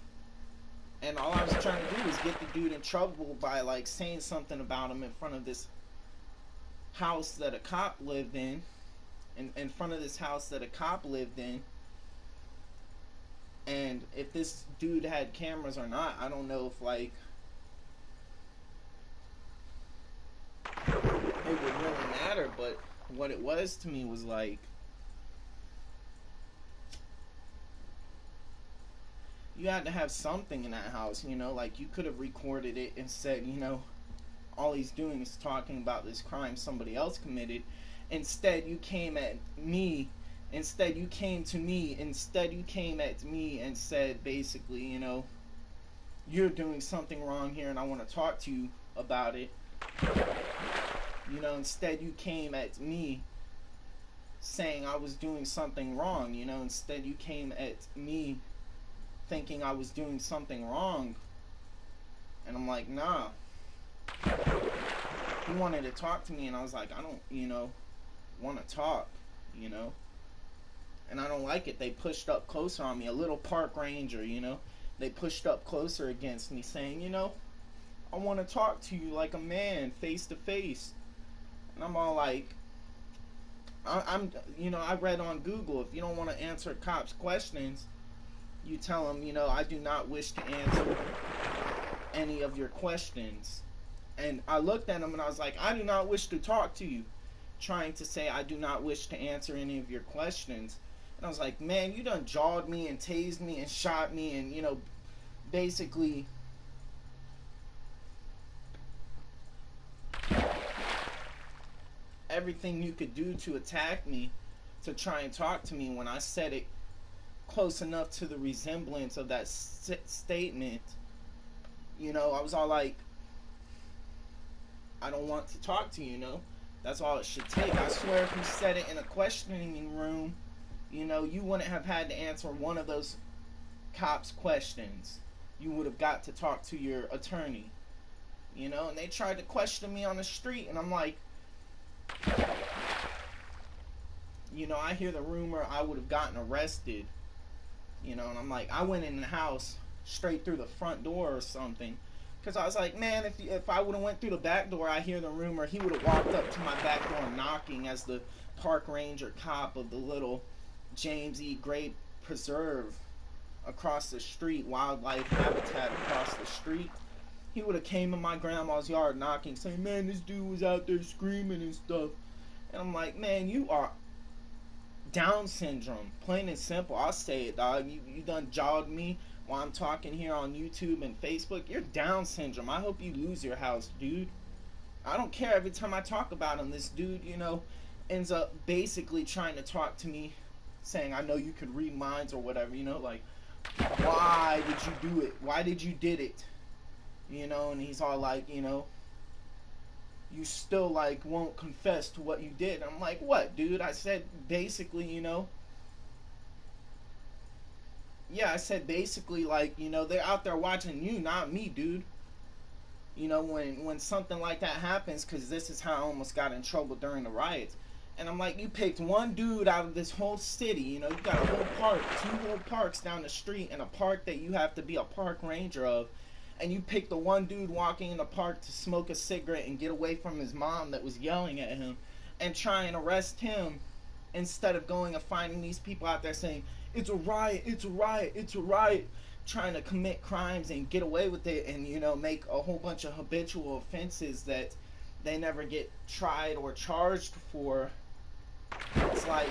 Speaker 1: and all I was trying to do was get the dude in trouble by like saying something about him in front of this house that a cop lived in front of this house that a cop lived in. And if this dude had cameras or not, I don't know if like it would really matter. But what it was to me was like, you had to have something in that house, like you could have recorded it and said, all he's doing is talking about this crime somebody else committed. Instead, you came at me. Instead, you came to me. Instead, you came at me and said, basically, you're doing something wrong here and I want to talk to you about it. Instead, you came at me saying I was doing something wrong. Instead, you came at me thinking I was doing something wrong. And I'm like, nah. He wanted to talk to me and I was like, I don't, want to talk, and I don't like it. They pushed up closer on me, a little park ranger, they pushed up closer against me saying, I want to talk to you like a man, face to face. And I'm all like, I'm I read on Google, if you don't want to answer cops' questions, you tell them, I do not wish to answer any of your questions. And I looked at him and I was like, I do not wish to talk to you. Trying to say I do not wish to answer any of your questions. And I was like, man, you done jawed me and tased me and shot me and, basically everything you could do to attack me, to try and talk to me when I said it close enough to the resemblance of that statement. I was all like, I don't want to talk to you, That's all it should take. I swear if you said it in a questioning room, you wouldn't have had to answer one of those cops' questions. You would have got to talk to your attorney. And they tried to question me on the street, and I'm like, I hear the rumor I would have gotten arrested. And I'm like, I went in the house straight through the front door or something. Because I was like, man, if I would have went through the back door, I hear the rumor, he would have walked up to my back door knocking as the park ranger cop of the little James E. Gray Preserve across the street, wildlife habitat across the street. He would have came in my grandma's yard knocking, saying, man, this dude was out there screaming and stuff. And I'm like, man, you are Down syndrome, plain and simple. I'll say it, dog. You done jawed me while I'm talking here on YouTube and Facebook. You're Down syndrome. I hope you lose your house, dude. I don't care. Every time I talk about him, this dude, ends up basically trying to talk to me, saying, I know you could read minds or whatever, like, why did you do it? Why did you did it? And he's all like, you still like won't confess to what you did. I'm like, what, dude? I said basically, Yeah, I said basically like, you know, they're out there watching you, not me, dude. You know, when something like that happens, because this is how I almost got in trouble during the riots. And I'm like, you picked one dude out of this whole city. You know, you got a whole park, two whole parks down the street, and a park that you have to be a park ranger of. And you picked the one dude walking in the park to smoke a cigarette and get away from his mom that was yelling at him, and try and arrest him, instead of going and finding these people out there saying, it's a riot, it's a riot, it's a riot, trying to commit crimes and get away with it, and, you know, make a whole bunch of habitual offenses that they never get tried or charged for. It's like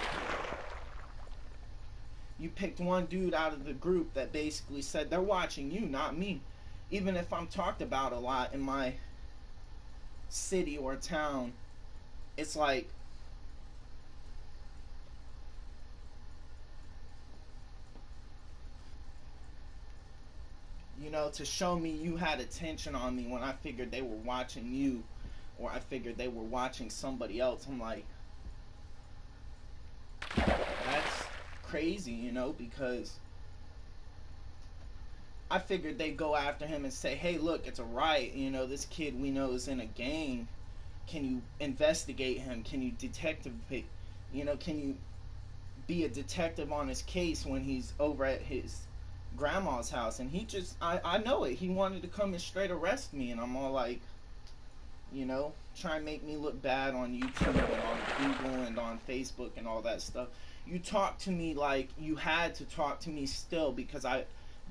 Speaker 1: you picked one dude out of the group that basically said they're watching you, not me. Even if I'm talked about a lot in my city or town, it's like, you know, to show me you had attention on me when I figured they were watching you, or I figured they were watching somebody else. I'm like, that's crazy, you know, because I figured they'd go after him and say, hey, look, it's a riot. You know, this kid we know is in a gang. Can you investigate him? Can you detective, you know, can you be a detective on his case when he's over at his grandma's house? And he just, I know it. He wanted to come and straight arrest me. And I'm all like, you know, try and make me look bad on YouTube and on Google and on Facebook and all that stuff. You talk to me like you had to talk to me still because I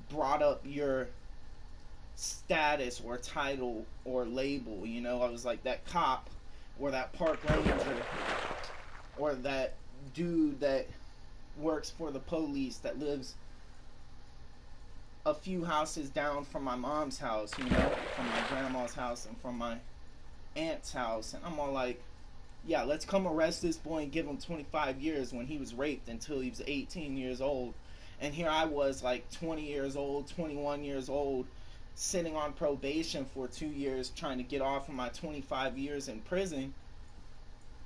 Speaker 1: brought up your status or title or label. You know, I was like that cop or that park ranger or that dude that works for the police that lives a few houses down from my mom's house, you know, from my grandma's house and from my aunt's house. And I'm all like, yeah, let's come arrest this boy and give him 25 years when he was raped until he was 18 years old. And here I was like 20 years old, 21 years old, sitting on probation for 2 years trying to get off of my 25 years in prison.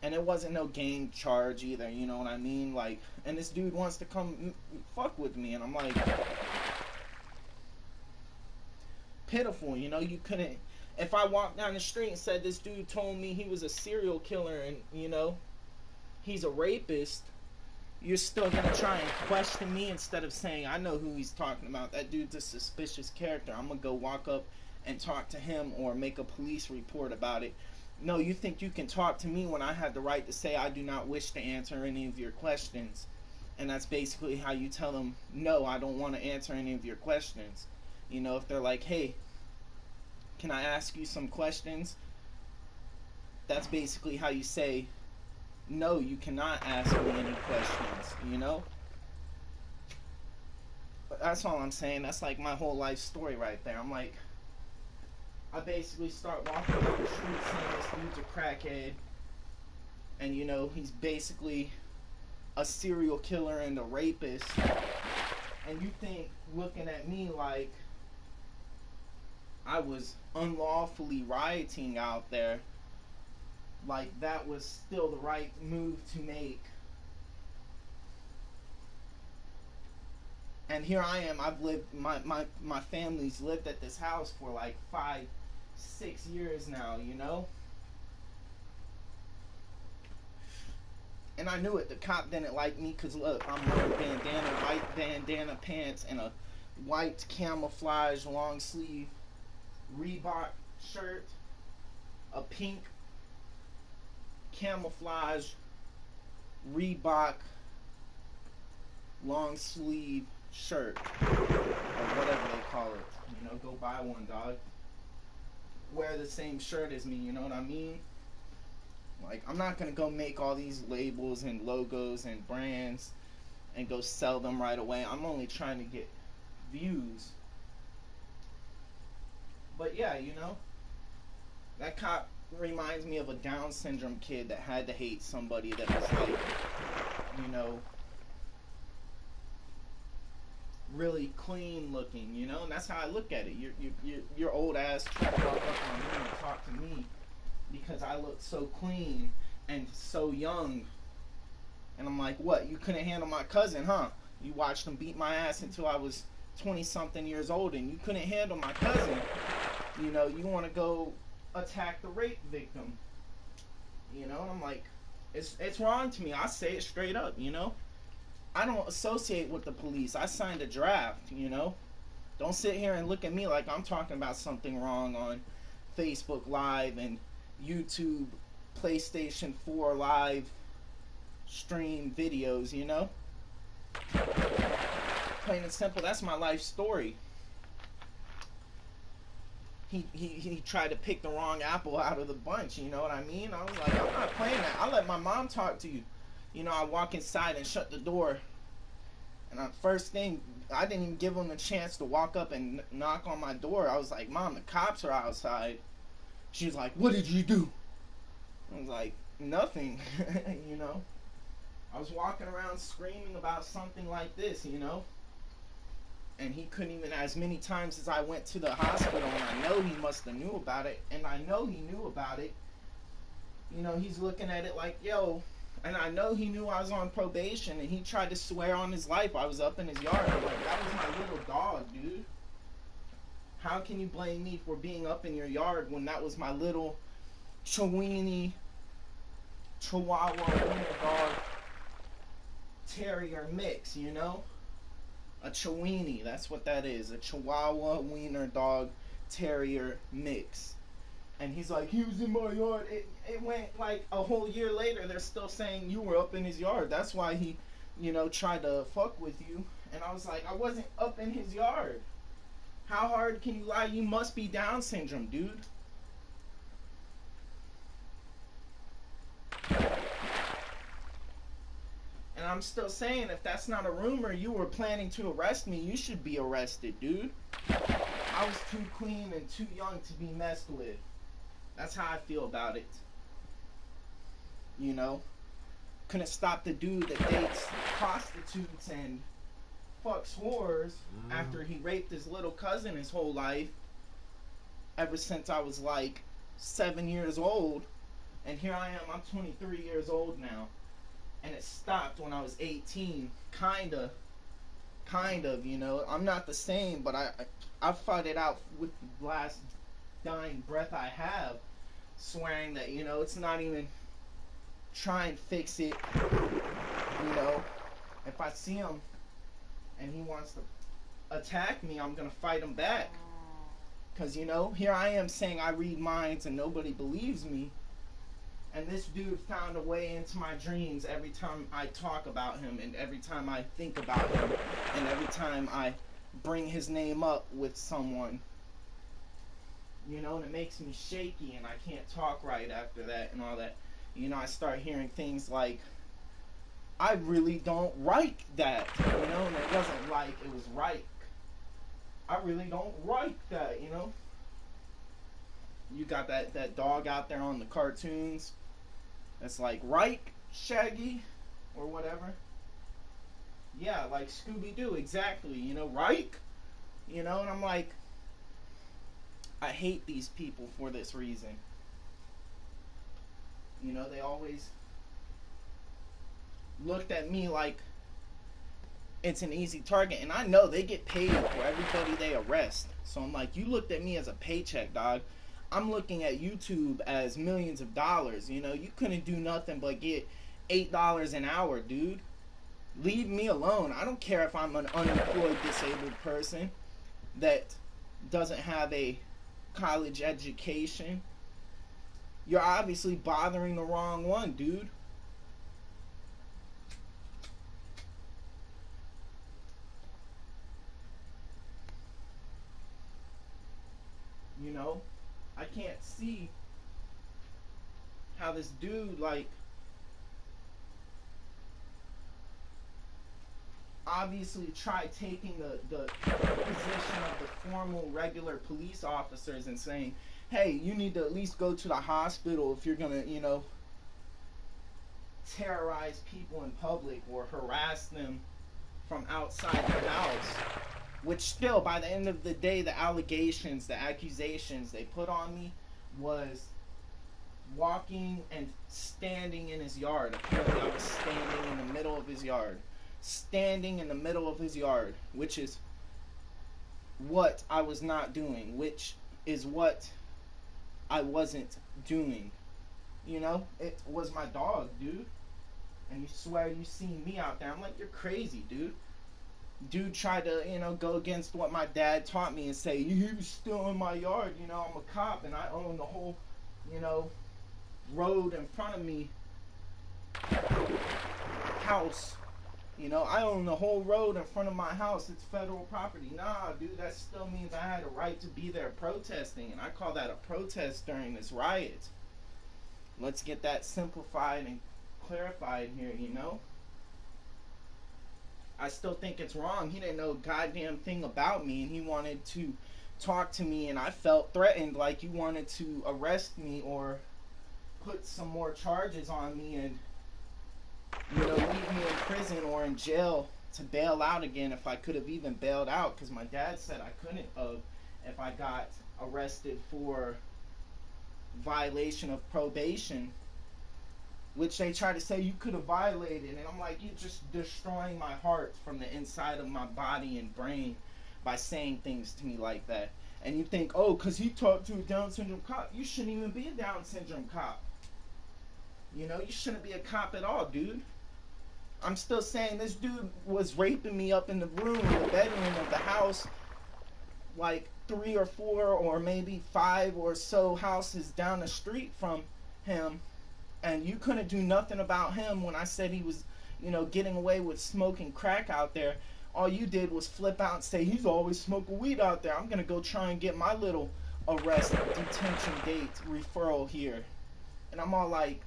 Speaker 1: And it wasn't no gang charge either, you know what I mean? Like, and this dude wants to come fuck with me, and I'm like, pitiful, you know? You couldn't. If I walked down the street and said this dude told me he was a serial killer and, you know, he's a rapist, you're still gonna try and question me instead of saying, I know who he's talking about. That dude's a suspicious character. I'm gonna go walk up and talk to him or make a police report about it. No, you think you can talk to me when I have the right to say I do not wish to answer any of your questions. And that's basically how you tell them, no, I don't want to answer any of your questions. You know, if they're like, hey, can I ask you some questions? That's basically how you say, no, you cannot ask me any questions, you know? But that's all I'm saying. That's like my whole life story right there. I'm like, I basically start walking down the street saying this dude's a crackhead. And, you know, he's basically a serial killer and a rapist. And you think, looking at me like I was unlawfully rioting out there, like that was still the right move to make. And here I am. I've lived, my family's lived at this house for like 5, 6 years now, you know? And I knew it. The cop didn't like me because, look, I'm wearing bandana, white bandana pants, and a white camouflage long sleeve Reebok shirt, a pink camouflage Reebok long sleeve shirt, or whatever they call it. You know, go buy one, dog. Wear the same shirt as me, you know what I mean? Like, I'm not gonna go make all these labels and logos and brands and go sell them right away. I'm only trying to get views. But yeah, you know, that cop reminds me of a Down syndrome kid that had to hate somebody that was like, you know, really clean looking, you know, and that's how I look at it. Your old ass trying to walk up on me and talk to me because I look so clean and so young. And I'm like, what? You couldn't handle my cousin, huh? You watched them beat my ass until I was 20 something years old, and you couldn't handle my cousin. You know, you want to go attack the rape victim. You know, and I'm like, it's wrong to me. I say it straight up, you know. I don't associate with the police. I signed a draft, you know. Don't sit here and look at me like I'm talking about something wrong on Facebook Live and YouTube, PlayStation 4 Live stream videos, you know. Plain and simple, that's my life story. He tried to pick the wrong apple out of the bunch, you know what I mean? I was like, I'm not playing that. I'll let my mom talk to you. You know, I walk inside and shut the door. And first thing, I didn't even give him a chance to walk up and knock on my door. I was like, Mom, the cops are outside. She was like, what did you do? I was like, nothing, you know. I was walking around screaming about something like this, you know. And he couldn't even, as many times as I went to the hospital, and I know he must have knew about it, and I know he knew about it, you know, he's looking at it like, yo, and I know he knew I was on probation, and he tried to swear on his life I was up in his yard. I'm like, that was my little dog, dude. How can you blame me for being up in your yard when that was my little Chihuahua wiener dog terrier mix, you know? A Chiweenie, that's what that is. A Chihuahua wiener dog terrier mix. And he's like, he was in my yard. It went like a whole year later, they're still saying you were up in his yard. That's why he, you know, tried to fuck with you. And I was like, I wasn't up in his yard. How hard can you lie? You must be Down syndrome, dude. And I'm still saying, if that's not a rumor, you were planning to arrest me, you should be arrested, dude. I was too clean and too young to be messed with. That's how I feel about it. You know? Couldn't stop the dude that dates prostitutes and fucks whores after he raped his little cousin his whole life. Ever since I was like 7 years old. And here I am, I'm 23 years old now. And it stopped when I was 18. Kind of, you know. I'm not the same, but I fought it out with the last dying breath I have, swearing that, you know, it's not even try and fix it. You know, if I see him and he wants to attack me, I'm gonna fight him back. Because, you know, here I am saying I read minds and nobody believes me. And this dude found a way into my dreams every time I talk about him, and every time I think about him, and every time I bring his name up with someone. You know, and it makes me shaky, and I can't talk right after that and all that. You know, I start hearing things like, I really don't like that. You know, and it wasn't like, it was right. I really don't like that, you know. You got that dog out there on the cartoons that's like, right, Shaggy, or whatever. Yeah, like Scooby-Doo, exactly, you know, right? You know, and I'm like, I hate these people for this reason. You know, they always looked at me like it's an easy target, and I know they get paid for everybody they arrest. So I'm like, you looked at me as a paycheck, dog. I'm looking at YouTube as millions of dollars. You know, you couldn't do nothing but get $8 an hour, dude. Leave me alone. I don't care if I'm an unemployed disabled person that doesn't have a college education. You're obviously bothering the wrong one, dude. You know, I can't see how this dude, like, obviously tried taking the position of the formal, regular police officers and saying, hey, you need to at least go to the hospital if you're gonna, you know, terrorize people in public or harass them from outside the house. Which still, by the end of the day, the allegations, the accusations they put on me was walking and standing in his yard. Apparently I was standing in the middle of his yard. standing in the middle of his yard, which is what I was not doing, which is what I wasn't doing. You know, it was my dog, dude. And you swear you seen me out there. I'm like, you're crazy, dude. Dude tried to, go against what my dad taught me and say, he was still in my yard. I'm a cop and I own the whole, you know, road in front of me, house. I own the whole road in front of my house. It's federal property. Nah, dude, that still means I had a right to be there protesting. And I call that a protest during this riot. Let's get that simplified and clarified here, I still think it's wrong. He didn't know a goddamn thing about me, and he wanted to talk to me, and I felt threatened, like you wanted to arrest me or put some more charges on me and, leave me in prison or in jail to bail out again if I could have even bailed out, because my dad said I couldn't have if I got arrested for violation of probation, which they try to say you could have violated, and I'm like, you're just destroying my heart from the inside of my body and brain by saying things to me like that. And you think, oh, because he talked to a Down syndrome cop. You shouldn't even be a Down syndrome cop. You shouldn't be a cop at all, dude. I'm still saying this dude was raping me up in the room, in the bedroom of the house, like 3 or 4 or maybe 5 or so houses down the street from him. And you couldn't do nothing about him when I said he was, getting away with smoking crack out there. All you did was flip out and say, he's always smoking weed out there. I'm going to go try and get my little arrest, detention date, referral here. And I'm all like,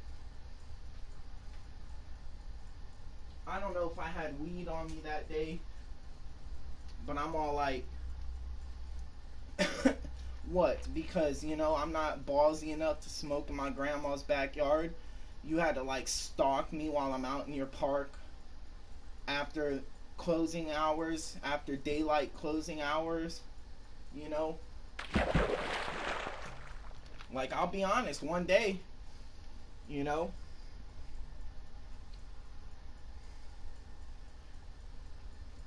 Speaker 1: I don't know if I had weed on me that day, but I'm all like, what? Because, I'm not ballsy enough to smoke in my grandma's backyard. You had to, like, stalk me while I'm out in your park after closing hours, after daylight closing hours, Like, I'll be honest, one day,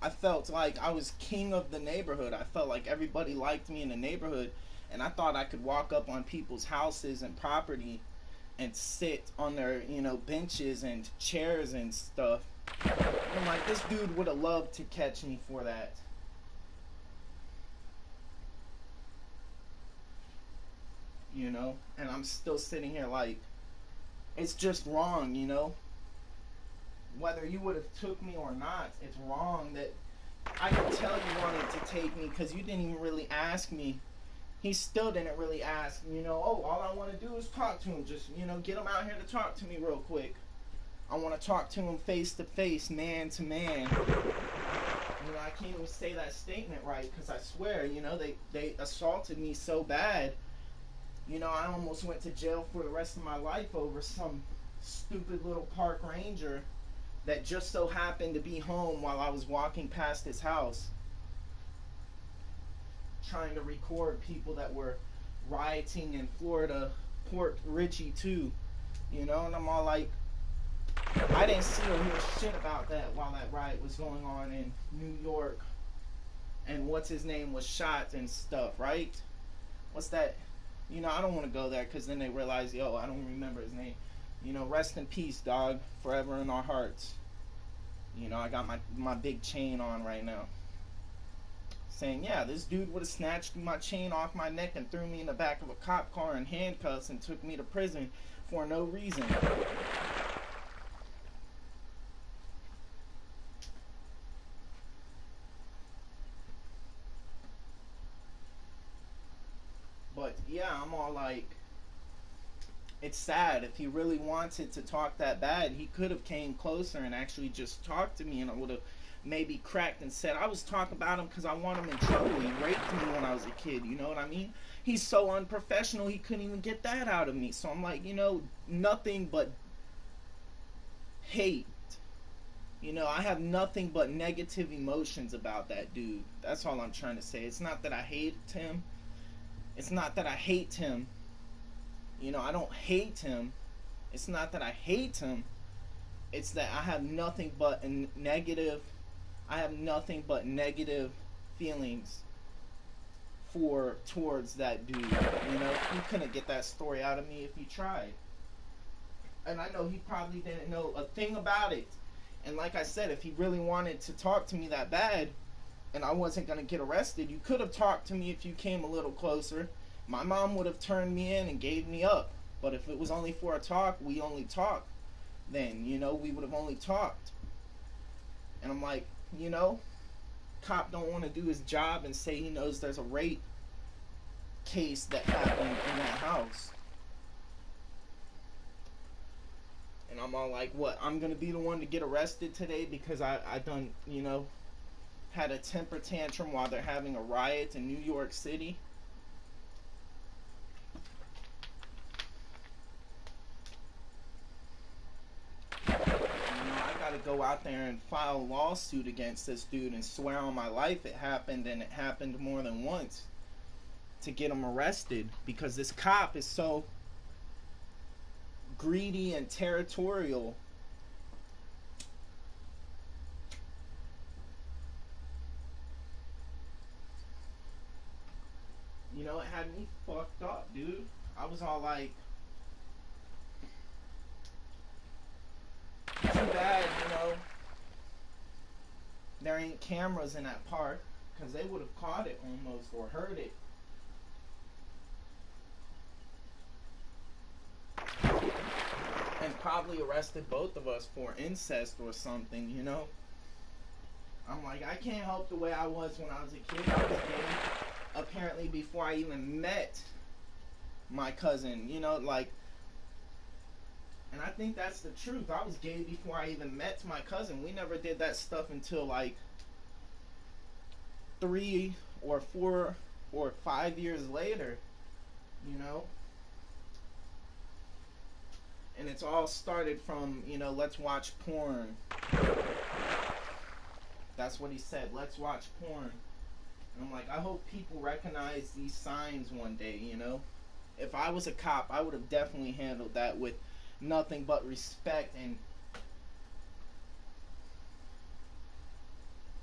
Speaker 1: I felt like I was king of the neighborhood. I felt like everybody liked me in the neighborhood, and I thought I could walk up on people's houses and property and sit on their, benches and chairs and stuff. I'm like, this dude would have loved to catch me for that. And I'm still sitting here like, it's just wrong, Whether you would have took me or not, it's wrong that I could tell you wanted to take me because you didn't even really ask me. He still didn't really ask, oh, all I want to do is talk to him. Just, get him out here to talk to me real quick. I want to talk to him face to face, man to man. I can't even say that statement right because I swear, they assaulted me so bad. I almost went to jail for the rest of my life over some stupid little park ranger that just so happened to be home while I was walking past his house, trying to record people that were rioting in Florida, Port Richey too, and I'm all like, I didn't see or hear shit about that while that riot was going on in New York, and what's his name was shot and stuff, right? What's that? I don't want to go there because then they realize, yo, I don't remember his name. Rest in peace, dog. Forever in our hearts. I got my big chain on right now. Saying, yeah, this dude would have snatched my chain off my neck and threw me in the back of a cop car in handcuffs and took me to prison for no reason. But, yeah, I'm all like, it's sad. If he really wanted to talk that bad, he could have came closer and actually just talked to me, and I would have maybe cracked and said I was talking about him because I want him in trouble. He raped me when I was a kid, you know what I mean? He's so unprofessional, he couldn't even get that out of me. So I'm like, nothing but hate. I have nothing but negative emotions about that dude. That's all I'm trying to say. It's not that I hate him. It's not that I hate him. I don't hate him. It's not that I hate him. It's that I have nothing but negative. I have nothing but negative feelings for towards that dude. You know, he couldn't get that story out of me if he tried. And I know he probably didn't know a thing about it. And like I said, if he really wanted to talk to me that bad and I wasn't going to get arrested, you could have talked to me if you came a little closer. My mom would have turned me in and gave me up. But if it was only for a talk, we only talk. Then, you know, we would have only talked. And I'm like, you know, cop don't want to do his job and say he knows there's a rape case that happened in that house. And I'm all like, what? I'm gonna be the one to get arrested today because I done, you know, had a temper tantrum while they're having a riot in New York City. You know, I gotta go out there and file a lawsuit against this dude and swear on my life it happened, and it happened more than once, to get him arrested because this cop is so greedy and territorial. You know, it had me fucked up, dude. I was all like, too bad, you know, there ain't cameras in that park, because they would have caught it almost or heard it. And probably arrested both of us for incest or something, you know? I'm like, I can't help the way I was when I was a kid. I was gay, apparently, before I even met my cousin, you know, like, and I think that's the truth. I was gay before I even met my cousin. We never did that stuff until like 3 or 4 or 5 years later, you know? And it's all started from, you know, let's watch porn. That's what he said, let's watch porn. And I'm like, I hope people recognize these signs one day, you know? If I was a cop, I would have definitely handled that with nothing but respect and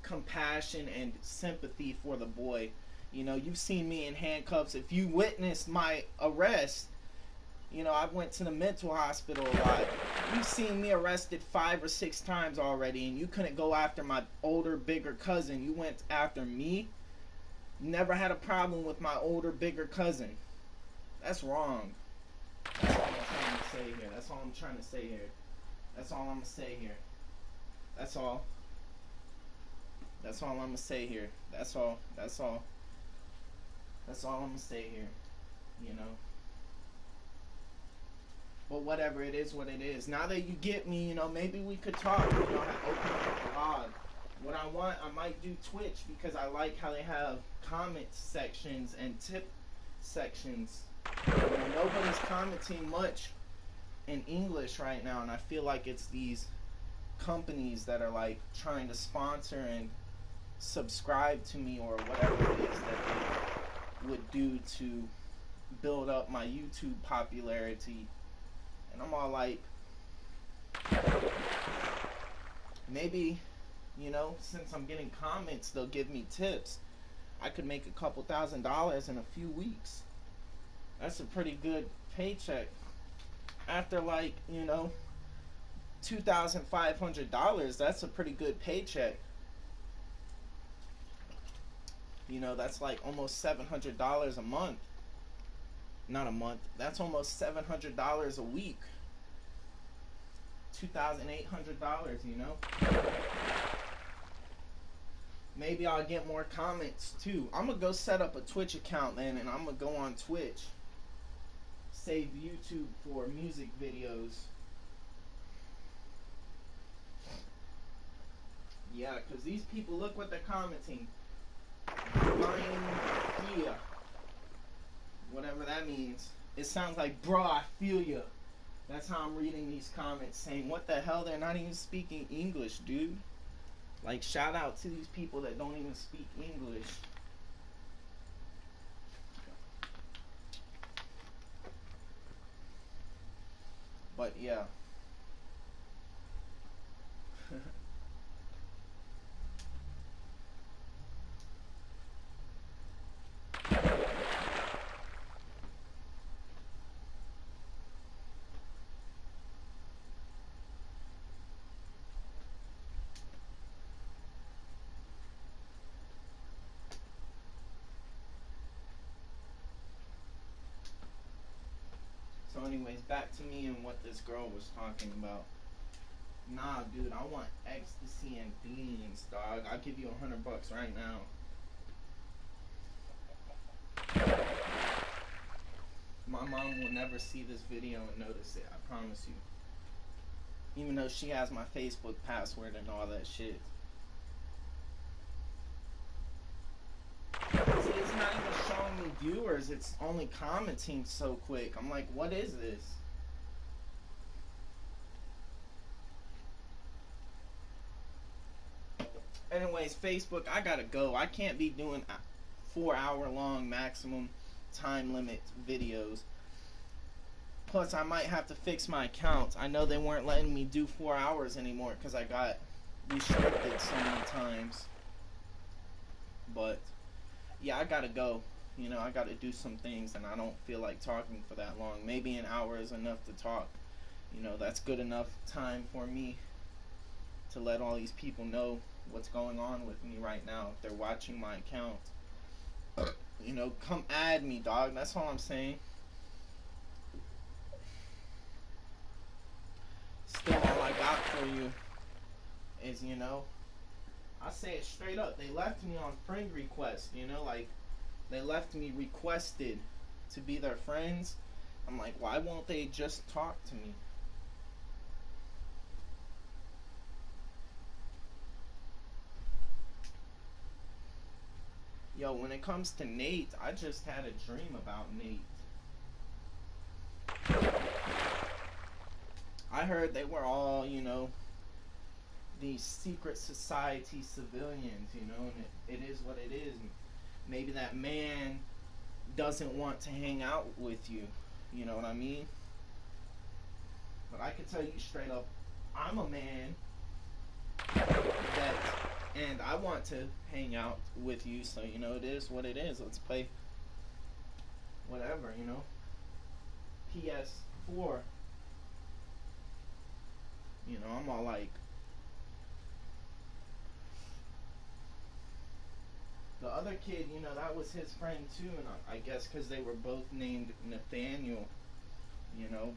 Speaker 1: compassion and sympathy for the boy. You know, you've seen me in handcuffs. If you witnessed my arrest, you know, I went to the mental hospital a lot. You've seen me arrested 5 or 6 times already, and you couldn't go after my older, bigger cousin. You went after me. Never had a problem with my older, bigger cousin. That's wrong. That's all I'm trying to say here. That's all I'm trying to say here. That's all I'm gonna say here. That's all. That's all I'm gonna say here. That's all. That's all. That's all I'm gonna say here. You know. But whatever, it is what it is. Now that you get me, you know, maybe we could talk. You know, open up a blog. What I want, I might do Twitch because I like how they have comment sections and tip sections. You know, nobody's commenting much in English right now, and I feel like it's these companies that are like trying to sponsor and subscribe to me or whatever it is that they would do to build up my YouTube popularity. And I'm all like, maybe, you know, since I'm getting comments, they'll give me tips. I could make a couple $1,000s in a few weeks. That's a pretty good paycheck. After like, you know, $2,500, that's a pretty good paycheck. You know, that's like almost $700 a month. Not a month. That's almost $700 a week. $2,800, you know? Maybe I'll get more comments too. I'm gonna go set up a Twitch account then, and I'm gonna go on Twitch. Save YouTube for music videos. Yeah, because these people, look what they're commenting. Yeah. Whatever that means. It sounds like, bruh, I feel ya. That's how I'm reading these comments, saying, what the hell, they're not even speaking English, dude. Like, shout out to these people that don't even speak English. But yeah. So anyways, back to me and what this girl was talking about. Nah, dude, I want ecstasy and beans, dog. I'll give you $100 right now. My mom will never see this video and notice it, I promise you. Even though she has my Facebook password and all that shit. See, it's not even showing me viewers, it's only commenting so quick. I'm like, what is this? Anyways, Facebook, I gotta go. I can't be doing 4-hour long maximum time limit videos. Plus, I might have to fix my accounts. I know they weren't letting me do 4 hours anymore because I got restricted so many times. But, yeah, I gotta go. You know, I gotta do some things and I don't feel like talking for that long. Maybe an hour is enough to talk. You know, that's good enough time for me to let all these people know what's going on with me right now. If they're watching my account, you know, come add me, dog. That's all I'm saying. Still, all I got for you is, you know, I say it straight up. They left me on friend request, you know, like, they left me requested to be their friends. I'm like, why won't they just talk to me? Yo, when it comes to Nate, I just had a dream about Nate. I heard they were all, you know, these secret society civilians, you know, and it is what it is. Maybe that man doesn't want to hang out with you, you know what I mean? But I can tell you straight up, I'm a man that, and I want to hang out with you, so, you know, it is what it is. Let's play whatever, you know. PS4. You know, I'm all like, the other kid, you know, that was his friend too, and I guess because they were both named Nathaniel, you know,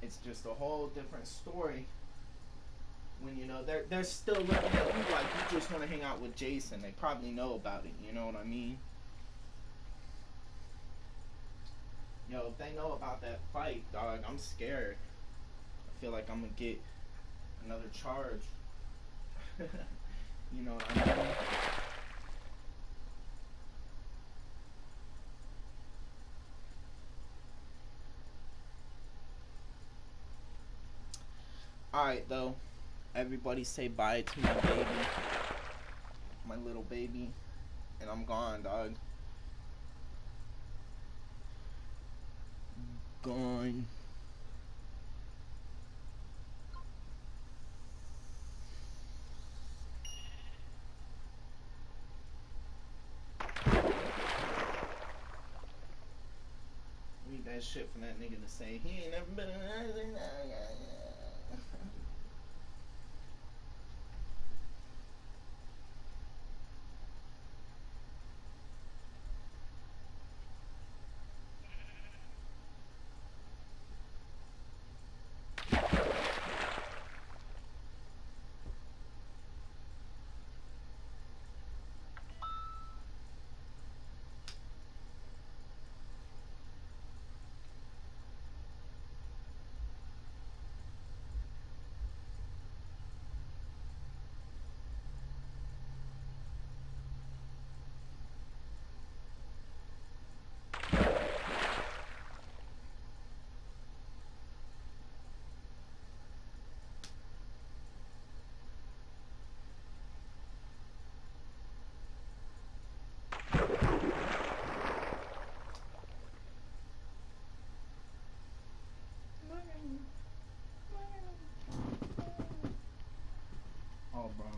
Speaker 1: it's just a whole different story when, you know, they're still looking at you like you just want to hang out with Jason. They probably know about it, you know what I mean? Yo, if they know about that fight, dog, I'm scared. I feel like I'm gonna get another charge. You know what I mean? Alright, though. Everybody say bye to my baby. My little baby. And I'm gone, dog. Gone. Read that shit from that nigga to say he ain't never been in anything.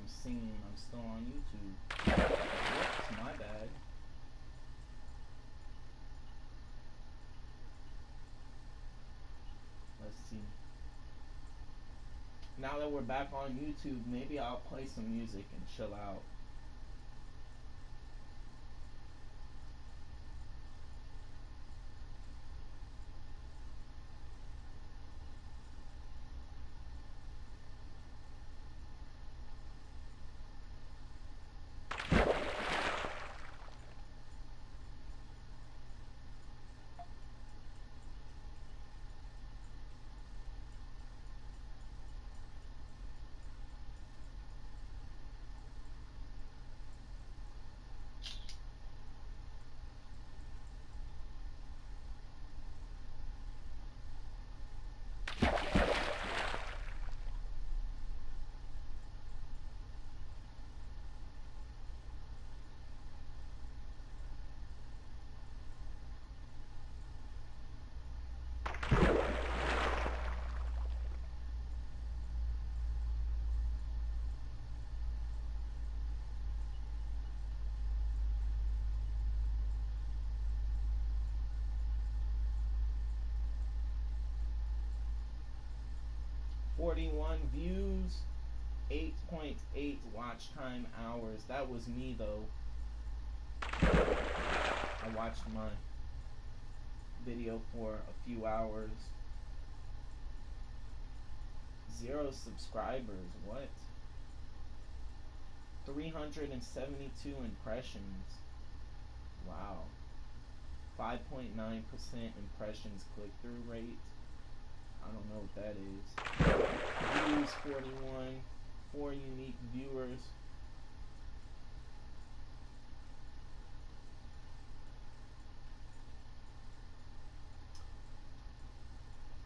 Speaker 1: I'm singing. I'm still on YouTube. Whoops, my bad. Let's see. Now that we're back on YouTube, maybe I'll play some music and chill out. '41 views, 8.8 watch time hours. That was me though. I watched my video for a few hours. 0 subscribers. What? 372 impressions. Wow. 5.9% impressions click-through rate. I don't know what that is. Views 41. 4 unique viewers.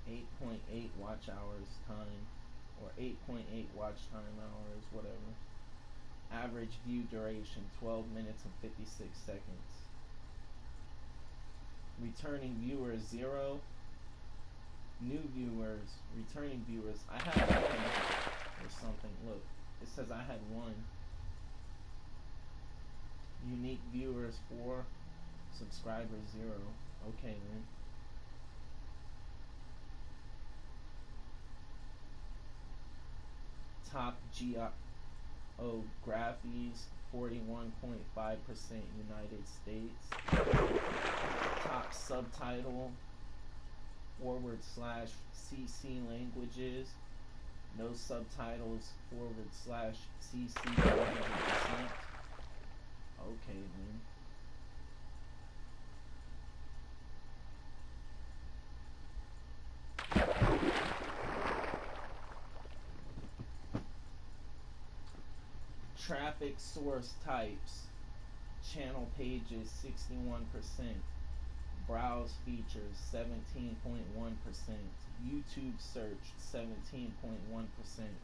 Speaker 1: 8.8 watch hours time, or 8.8 watch time hours, whatever. Average view duration 12 minutes and 56 seconds. Returning viewers 0. New viewers, returning viewers. I had 1 or something. Look, it says I had 1. Unique viewers 4. Subscribers 0. Okay then. Top geographies 41.5% United States. Top subtitle /CC languages. No subtitles /CC 100%. Okay then. Traffic source types. Channel pages 61%. Browse features 17.1%. YouTube search 17.1%.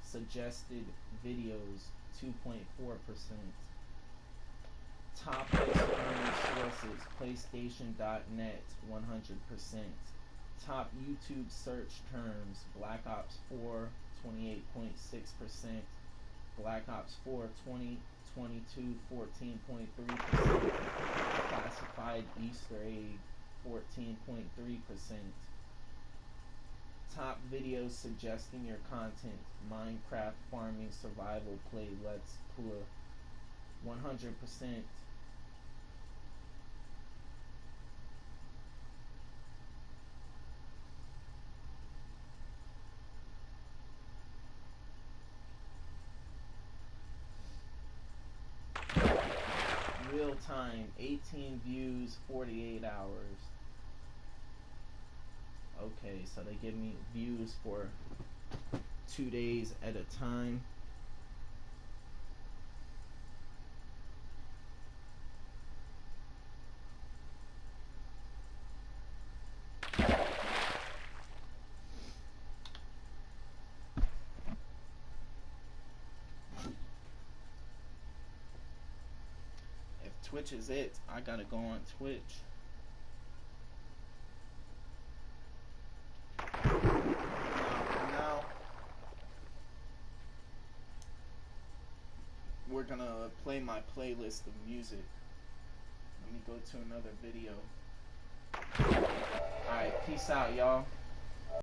Speaker 1: Suggested videos 2.4%. Top external sources PlayStation.net 100%. Top YouTube search terms Black Ops 4 28.6%. Black Ops 4 2022 14.3%. Classified Easter egg 14.3%. Top videos suggesting your content Minecraft farming survival play let's play 100%. Real time 18 views 48 hours. Okay, so they give me views for 2 days at a time. If Twitch is it, I gotta go on Twitch. Now, gonna play my playlist of music. Let me go to another video. Alright, peace out, y'all.